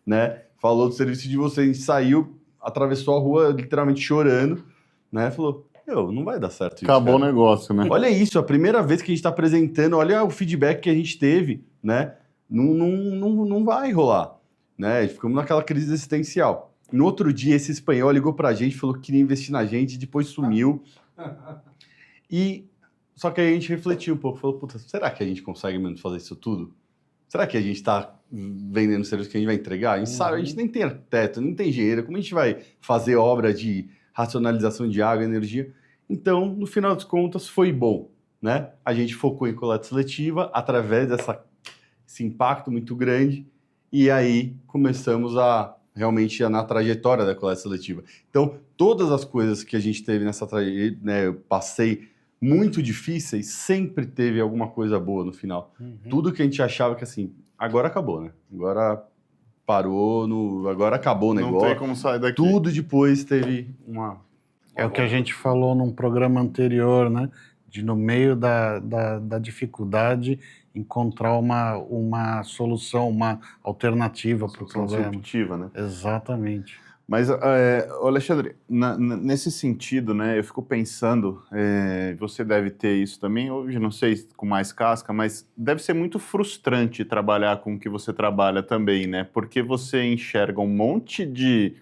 A: né, falou do serviço de vocês, saiu, atravessou a rua literalmente chorando, né? Falou, não vai dar certo isso,
B: Acabou o
A: cara.
B: negócio, né?
A: Olha isso, a primeira vez que a gente está apresentando, olha o feedback que a gente teve, né? Não vai rolar, né? Ficamos naquela crise existencial. No outro dia, esse espanhol ligou pra gente, falou que queria investir na gente, depois sumiu. Só que aí a gente refletiu um pouco, falou, puta, será que a gente consegue mesmo fazer isso tudo? Será que a gente está vendendo serviço que a gente vai entregar? A gente sabe, a gente nem tem arquiteto, nem tem engenheiro, como a gente vai fazer obra de racionalização de água e energia? Então, no final das contas, foi bom, né? A gente focou em coleta seletiva, através desse impacto muito grande, e aí começamos realmente na trajetória da coleta seletiva. Então, todas as coisas que a gente teve nessa trajetória, né, eu passei muito difíceis, sempre teve alguma coisa boa no final. Tudo que a gente achava que, assim, agora acabou, né? Agora parou, agora acabou o negócio.
B: Não tem como sair daqui.
A: Tudo depois teve uma
D: É o que a gente falou num programa anterior, né? De no meio da dificuldade encontrar uma solução, uma alternativa para o problema.
B: Disruptiva, né?
D: Exatamente.
B: Mas, Alexandre, nesse sentido, né, eu fico pensando, você deve ter isso também, hoje não sei com mais casca, mas deve ser muito frustrante trabalhar com o que você trabalha também, né? Porque você enxerga um monte de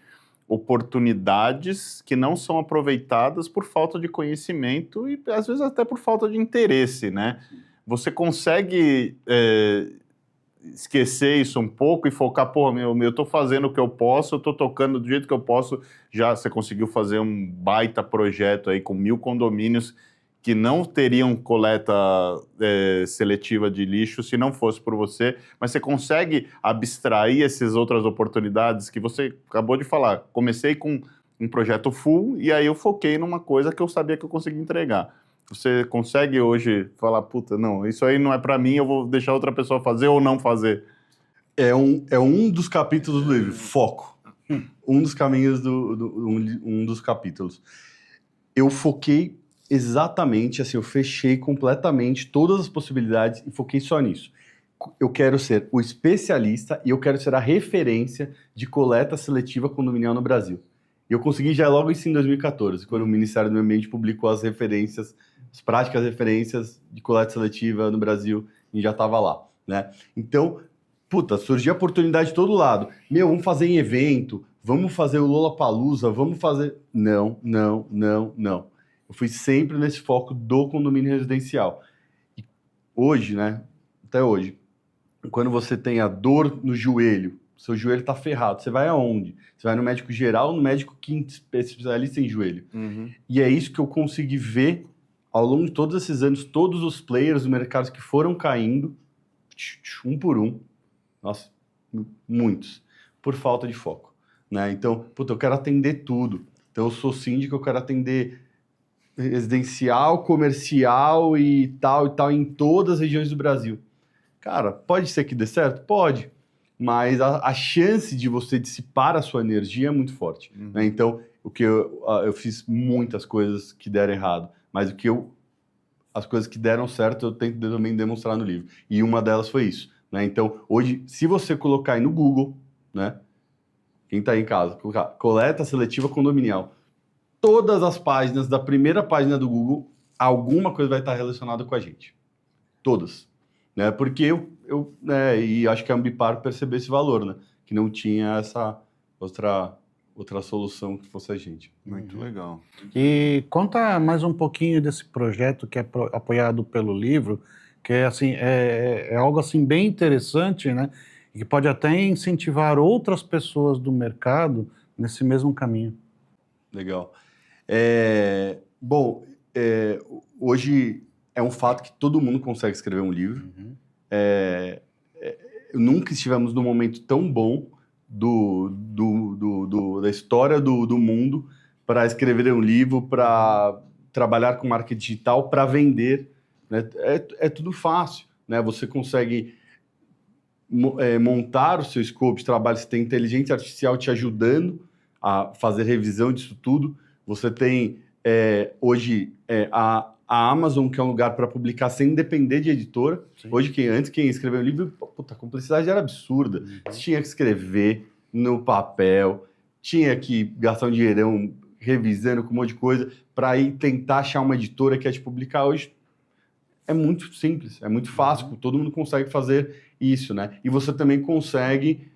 B: oportunidades que não são aproveitadas por falta de conhecimento e às vezes até por falta de interesse, né? Você consegue esquecer isso um pouco e focar, eu tô fazendo o que eu posso, eu tô tocando do jeito que eu posso. Já você conseguiu fazer um baita projeto aí com 1000 condomínios que não teriam coleta seletiva de lixo se não fosse por você, mas você consegue abstrair essas outras oportunidades que você acabou de falar. Comecei com um projeto full e aí eu foquei numa coisa que eu sabia que eu conseguia entregar. Você consegue hoje falar, puta, não, isso aí não é para mim, eu vou deixar outra pessoa fazer ou não fazer?
A: É um dos capítulos do livro, foco. Um dos caminhos um dos capítulos. Eu foquei exatamente, assim, eu fechei completamente todas as possibilidades e foquei só nisso. Eu quero ser o especialista e eu quero ser a referência de coleta seletiva condominial no Brasil. E eu consegui já logo isso em 2014, quando o Ministério do Meio Ambiente publicou as referências, as práticas referências de coleta seletiva no Brasil, e já estava lá, né? Então, puta, surgia a oportunidade de todo lado. Meu, vamos fazer em evento, vamos fazer o Lollapalooza, vamos fazer... Não. Eu fui sempre nesse foco do condomínio residencial. E hoje, né, até hoje, quando você tem a dor no joelho, seu joelho está ferrado, você vai aonde? Você vai no médico geral, no médico que é especialista em joelho. E é isso que eu consegui ver ao longo de todos esses anos, todos os players do mercado que foram caindo, um por um, nossa, muitos, por falta de foco, né? Então, puta, eu quero atender tudo. Então, eu sou síndico, eu quero atender residencial, comercial e tal, em todas as regiões do Brasil. Cara, pode ser que dê certo? Pode. Mas a chance de você dissipar a sua energia é muito forte, né? Então, eu fiz muitas coisas que deram errado, mas as coisas que deram certo eu tento também demonstrar no livro. E uma delas foi isso, né? Então, hoje, se você colocar aí no Google, né? Quem está aí em casa, colocar coleta seletiva condominial, todas as páginas da primeira página do Google, alguma coisa vai estar relacionada com a gente. Todas. Né? Porque e acho que a Ambipar percebeu esse valor, né? Que não tinha essa outra solução que fosse a gente.
B: Muito legal.
D: E conta mais um pouquinho desse projeto que é apoiado pelo livro, que é assim, é algo assim bem interessante, né? E que pode até incentivar outras pessoas do mercado nesse mesmo caminho.
A: Legal. Hoje é um fato que todo mundo consegue escrever um livro. Nunca estivemos num momento tão bom da história do mundo para escrever um livro, para trabalhar com marketing digital, para vender, né? É tudo fácil, né? Você consegue montar o seu scope de trabalho, você tem inteligência artificial te ajudando a fazer revisão disso tudo. Você tem hoje a Amazon, que é um lugar para publicar sem depender de editora. Sim. Hoje, quem escreveu um livro, puta, a complexidade era absurda. Você tinha que escrever no papel, tinha que gastar um dinheirão revisando com um monte de coisa para ir tentar achar uma editora que ia te publicar. Hoje é muito simples, é muito fácil, todo mundo consegue fazer isso, né? E você também consegue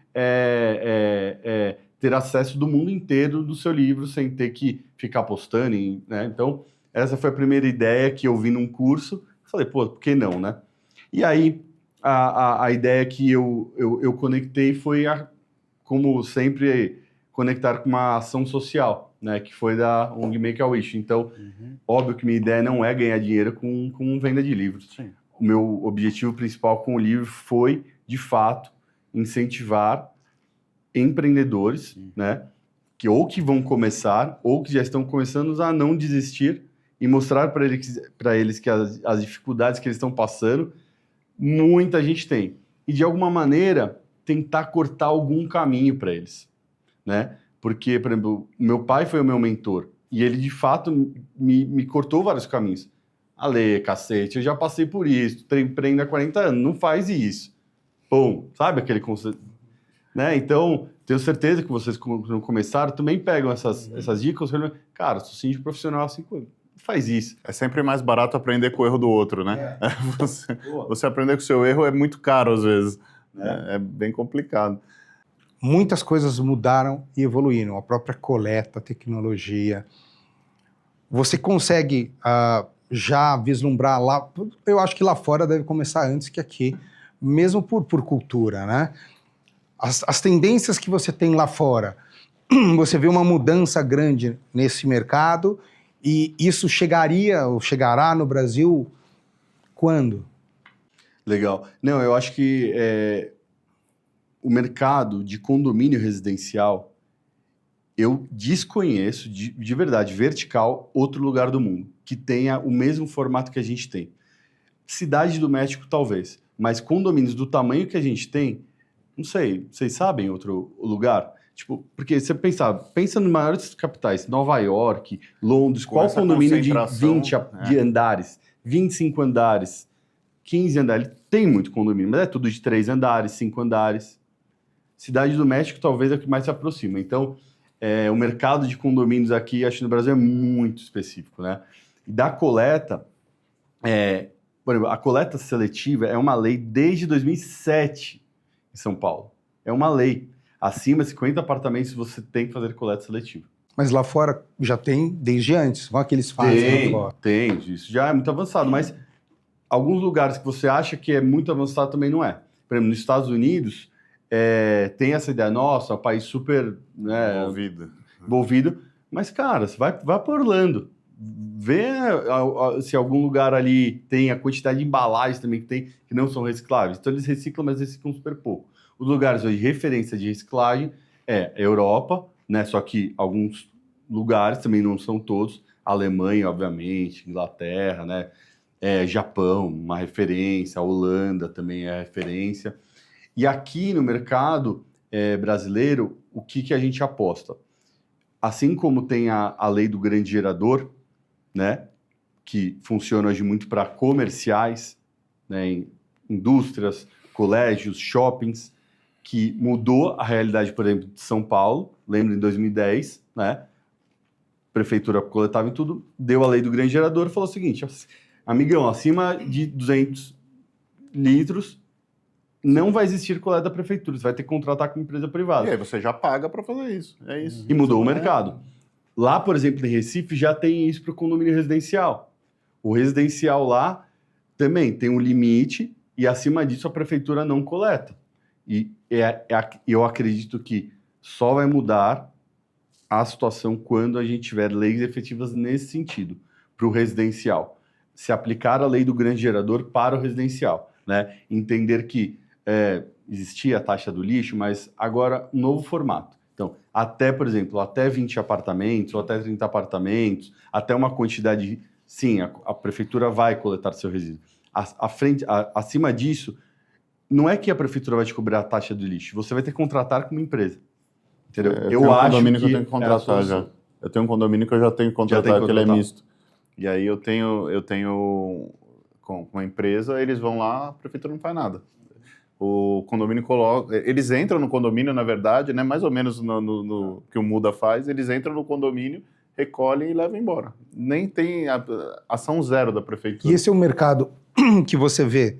A: ter acesso do mundo inteiro do seu livro sem ter que ficar postando, né? Então, essa foi a primeira ideia que eu vi num curso. Falei, pô, por que não, né? E aí, a ideia que eu conectei foi, como sempre, conectar com uma ação social, né? Que foi da ONG Make-A-Wish. Então, óbvio que minha ideia não é ganhar dinheiro com venda de livros. Sim. O meu objetivo principal com o livro foi, de fato, incentivar empreendedores, né? Que vão começar, ou que já estão começando a não desistir, e mostrar para eles que as dificuldades que eles estão passando, muita gente tem. E, de alguma maneira, tentar cortar algum caminho para eles, né? Porque, por exemplo, meu pai foi o meu mentor, e ele, de fato, me cortou vários caminhos. Ale, cacete, eu já passei por isso, empreendo há 40 anos, não faz isso. Pum, sabe aquele conceito? Né? Então, tenho certeza que vocês, quando começaram, também pegam essas dicas. Cara, sou síndico profissional há 5 anos. Faz isso.
B: É sempre mais barato aprender com o erro do outro, né? Você aprender com o seu erro é muito caro, às vezes. É bem complicado.
C: Muitas coisas mudaram e evoluíram. A própria coleta, a tecnologia. Você consegue já vislumbrar lá... Eu acho que lá fora deve começar antes que aqui, mesmo por cultura, né? As tendências que você tem lá fora, você vê uma mudança grande nesse mercado e isso chegará no Brasil quando?
A: Legal. Não, eu acho que o mercado de condomínio residencial, eu desconheço, de verdade, vertical, outro lugar do mundo que tenha o mesmo formato que a gente tem. Cidade do México, talvez, mas condomínios do tamanho que a gente tem, não sei, vocês sabem outro lugar? Tipo, porque você pensa nas maiores capitais, Nova York, Londres, qual condomínio de 20 andares, 25 andares, 15 andares? Tem muito condomínio, mas é tudo de 3 andares, 5 andares. Cidade do México talvez é o que mais se aproxima. Então, o mercado de condomínios aqui, acho que no Brasil é muito específico, né? E da coleta, por exemplo, a coleta seletiva é uma lei desde 2007 em São Paulo. É uma lei. Acima de 50 apartamentos você tem que fazer coleta seletiva.
C: Mas lá fora já tem desde antes. Olha o que eles fazem lá fora.
A: Tem. Isso já é muito avançado. Mas alguns lugares que você acha que é muito avançado também não é. Por exemplo, nos Estados Unidos, tem essa ideia, nossa, é um país super envolvido. Mas, cara, você vai para Orlando. Vê se algum lugar ali tem a quantidade de embalagens também que não são recicláveis. Então, eles reciclam, mas reciclam super pouco. Os lugares de referência de reciclagem é Europa, né? Só que alguns lugares, também não são todos, Alemanha, obviamente, Inglaterra, né? Japão, uma referência, a Holanda também é referência. E aqui no mercado brasileiro, o que a gente aposta? Assim como tem a lei do grande gerador, né? Que funciona hoje muito para comerciais, né? Em indústrias, colégios, shoppings, que mudou a realidade, por exemplo, de São Paulo. Lembra em 2010, né? A prefeitura coletava em tudo, deu a lei do grande gerador e falou o seguinte, amigão, acima de 200 litros, não vai existir coleta da prefeitura, você vai ter que contratar com empresa privada.
B: E aí você já paga para fazer isso, é isso.
A: E mudou o mercado. Lá, por exemplo, em Recife, já tem isso para o condomínio residencial. O residencial lá também tem um limite e acima disso a prefeitura não coleta. E eu acredito que só vai mudar a situação quando a gente tiver leis efetivas nesse sentido, para o residencial. Se aplicar a lei do grande gerador para o residencial, né? Entender que existia a taxa do lixo, mas agora um novo formato. Então, por exemplo, até 20 apartamentos, ou até 30 apartamentos, até uma quantidade, sim, a prefeitura vai coletar seu resíduo. Acima disso, não é que a prefeitura vai te cobrar a taxa do lixo, você vai ter que contratar com uma empresa. Entendeu?
B: Eu acho que eu tenho que contratar já. Eu tenho um condomínio que eu já tenho que contratar, porque ele é misto. E aí eu tenho com uma empresa, eles vão lá, a prefeitura não faz nada. O condomínio eles entram no condomínio, na verdade, né? Mais ou menos no que o Muda faz, eles entram no condomínio, recolhem e levam embora. Nem tem ação zero da prefeitura.
C: E esse é um mercado que você vê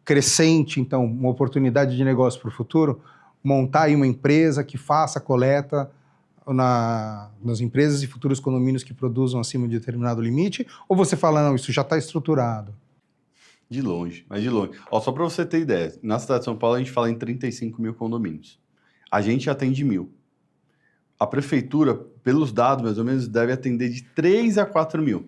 C: crescente, então, uma oportunidade de negócio para o futuro, montar aí uma empresa que faça a coleta nas empresas e futuros condomínios que produzam acima de determinado limite, ou você fala, não, isso já está estruturado?
A: De longe, mas de longe. Só para você ter ideia, na cidade de São Paulo a gente fala em 35 mil condomínios. A gente atende 1.000. A prefeitura, pelos dados, mais ou menos, deve atender de 3 a 4 mil.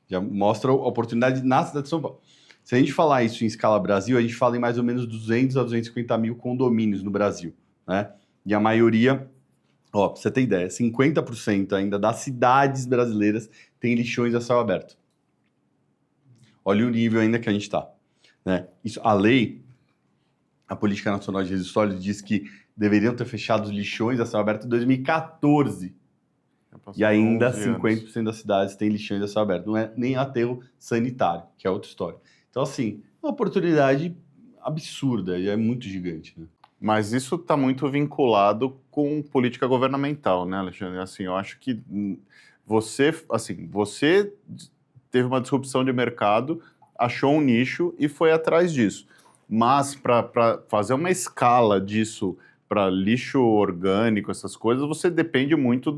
A: Já mostra a oportunidade na cidade de São Paulo. Se a gente falar isso em escala Brasil, a gente fala em mais ou menos 200 a 250 mil condomínios no Brasil, né? E a maioria, para você ter ideia, 50% ainda das cidades brasileiras tem lixões a céu aberto. Olha o nível ainda que a gente está, né? A lei, a Política Nacional de Resíduos Sólidos, diz que deveriam ter fechado os lixões a céu aberto em 2014. E ainda 50% das cidades têm lixões a céu aberto. Não é nem aterro sanitário, que é outra história. Então, assim, é uma oportunidade absurda e é muito gigante, né?
B: Mas isso está muito vinculado com política governamental, né, Alexandre? Assim, eu acho que você teve uma disrupção de mercado, achou um nicho e foi atrás disso. Mas para fazer uma escala disso para lixo orgânico, essas coisas, você depende muito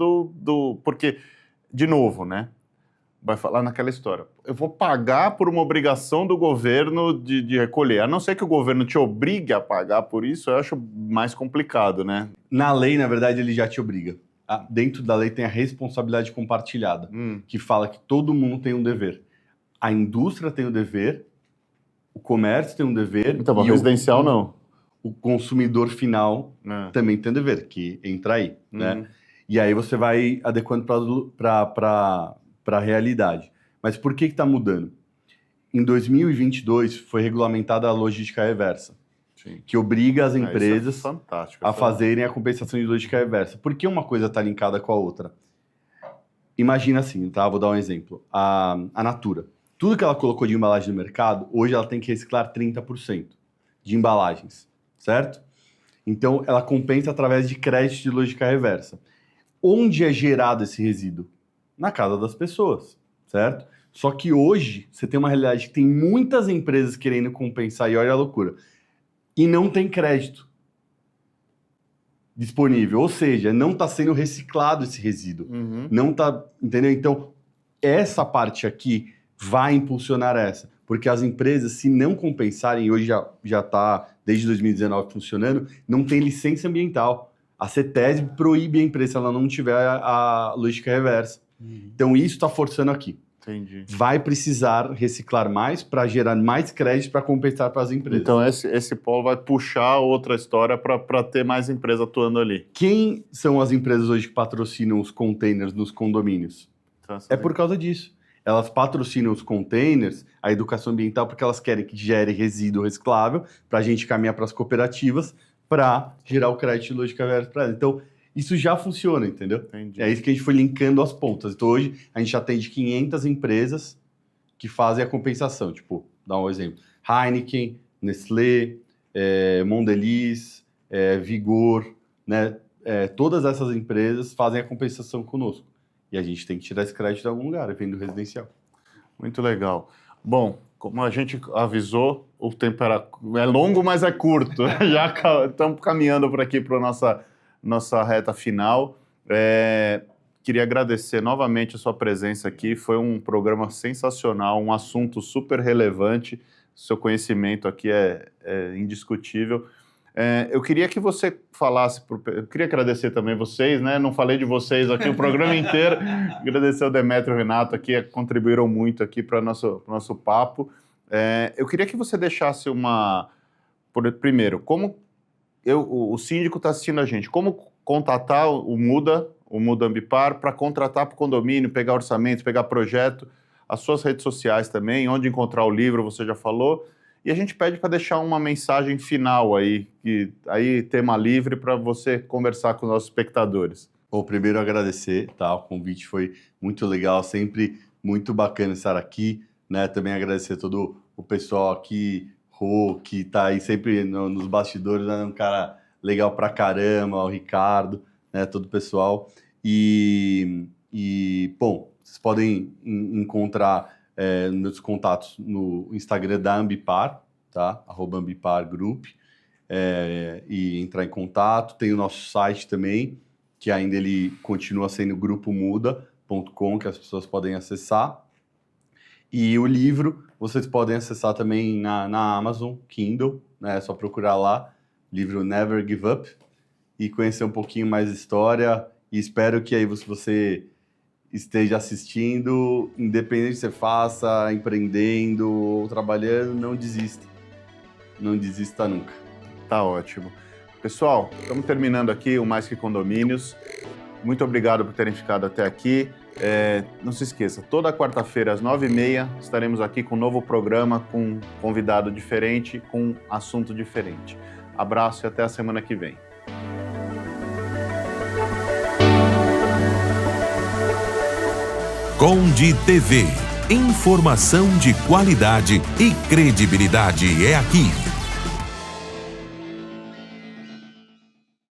B: porque, de novo, né? Vai falar naquela história. Eu vou pagar por uma obrigação do governo de recolher. A não ser que o governo te obrigue a pagar por isso, eu acho mais complicado, né?
A: Na lei, na verdade, ele já te obriga. Dentro da lei tem a responsabilidade compartilhada, que fala que todo mundo tem um dever. A indústria tem um dever, o comércio tem um dever.
B: Então, o residencial não.
A: O consumidor final também tem um dever, que entra aí, né? E aí você vai adequando para a realidade. Mas por que está mudando? Em 2022 foi regulamentada a logística reversa, que obriga as empresas a fazerem a compensação de logística reversa. Por que uma coisa está linkada com a outra? Imagina assim, tá? Vou dar um exemplo. A Natura. Tudo que ela colocou de embalagem no mercado, hoje ela tem que reciclar 30% de embalagens, certo? Então, ela compensa através de crédito de lógica reversa. Onde é gerado esse resíduo? Na casa das pessoas, certo? Só que hoje, você tem uma realidade que tem muitas empresas querendo compensar, e olha a loucura, e não tem crédito disponível. Ou seja, não está sendo reciclado esse resíduo. Não está, entendeu? Então, essa parte aqui vai impulsionar essa. Porque as empresas, se não compensarem, e hoje já está, desde 2019, funcionando, não tem licença ambiental. A CETESB proíbe a empresa se ela não tiver a lógica reversa. Então, isso está forçando aqui.
B: Entendi.
A: Vai precisar reciclar mais para gerar mais crédito para compensar para as empresas.
B: Então, esse polo vai puxar outra história para ter mais empresa atuando ali.
A: Quem são as empresas hoje que patrocinam os containers nos condomínios? É por causa disso. Elas patrocinam os containers, a educação ambiental, porque elas querem que gere resíduo reciclável para a gente caminhar para as cooperativas para gerar o crédito de lógica reversa para elas. Então, isso já funciona, entendeu?
B: Entendi.
A: É isso que a gente foi linkando as pontas. Então, hoje, a gente atende 500 empresas que fazem a compensação. Tipo, dá um exemplo. Heineken, Nestlé, Mondelez, Vigor, né? Todas essas empresas fazem a compensação conosco. E a gente tem que tirar esse crédito de algum lugar, vem do residencial.
B: Muito legal. Bom, como a gente avisou, o tempo é longo, mas é curto. Já estamos caminhando por aqui para a nossa reta final. Queria agradecer novamente a sua presença aqui. Foi um programa sensacional, um assunto super relevante. Seu conhecimento aqui é indiscutível. Eu queria que você falasse, eu queria agradecer também vocês, né? Não falei de vocês aqui o programa inteiro. Agradecer ao Demetrio e o Renato aqui, que contribuíram muito aqui para o nosso papo. Eu queria que você deixasse primeiro, como o síndico está assistindo a gente, como contatar o Muda Ambipar para contratar para o condomínio, pegar orçamento, pegar projeto, as suas redes sociais também, onde encontrar o livro, você já falou. E a gente pede para deixar uma mensagem final aí tema livre para você conversar com os nossos espectadores.
A: Bom, primeiro agradecer, tá? O convite foi muito legal, sempre muito bacana estar aqui, né? Também agradecer todo o pessoal aqui, Rô, que tá aí sempre nos bastidores, né? Um cara legal pra caramba, o Ricardo, né? Todo o pessoal. E bom, vocês podem encontrar meus contatos no Instagram da Ambipar, tá? @ambipargroup, e entrar em contato. Tem o nosso site também, que ainda ele continua sendo grupomuda.com, que as pessoas podem acessar. E o livro vocês podem acessar também na Amazon Kindle, né? É só procurar lá, livro Never Give Up, e conhecer um pouquinho mais a história. E espero que aí você esteja assistindo, independente se você faça, empreendendo ou trabalhando, não desista. Não desista nunca.
B: Tá ótimo. Pessoal, estamos terminando aqui o Mais Que Condomínios. Muito obrigado por terem ficado até aqui. Não se esqueça, toda quarta-feira às 9h30 estaremos aqui com um novo programa, com um convidado diferente, com um assunto diferente. Abraço e até a semana que vem.
E: Conde TV. Informação de qualidade e credibilidade é aqui.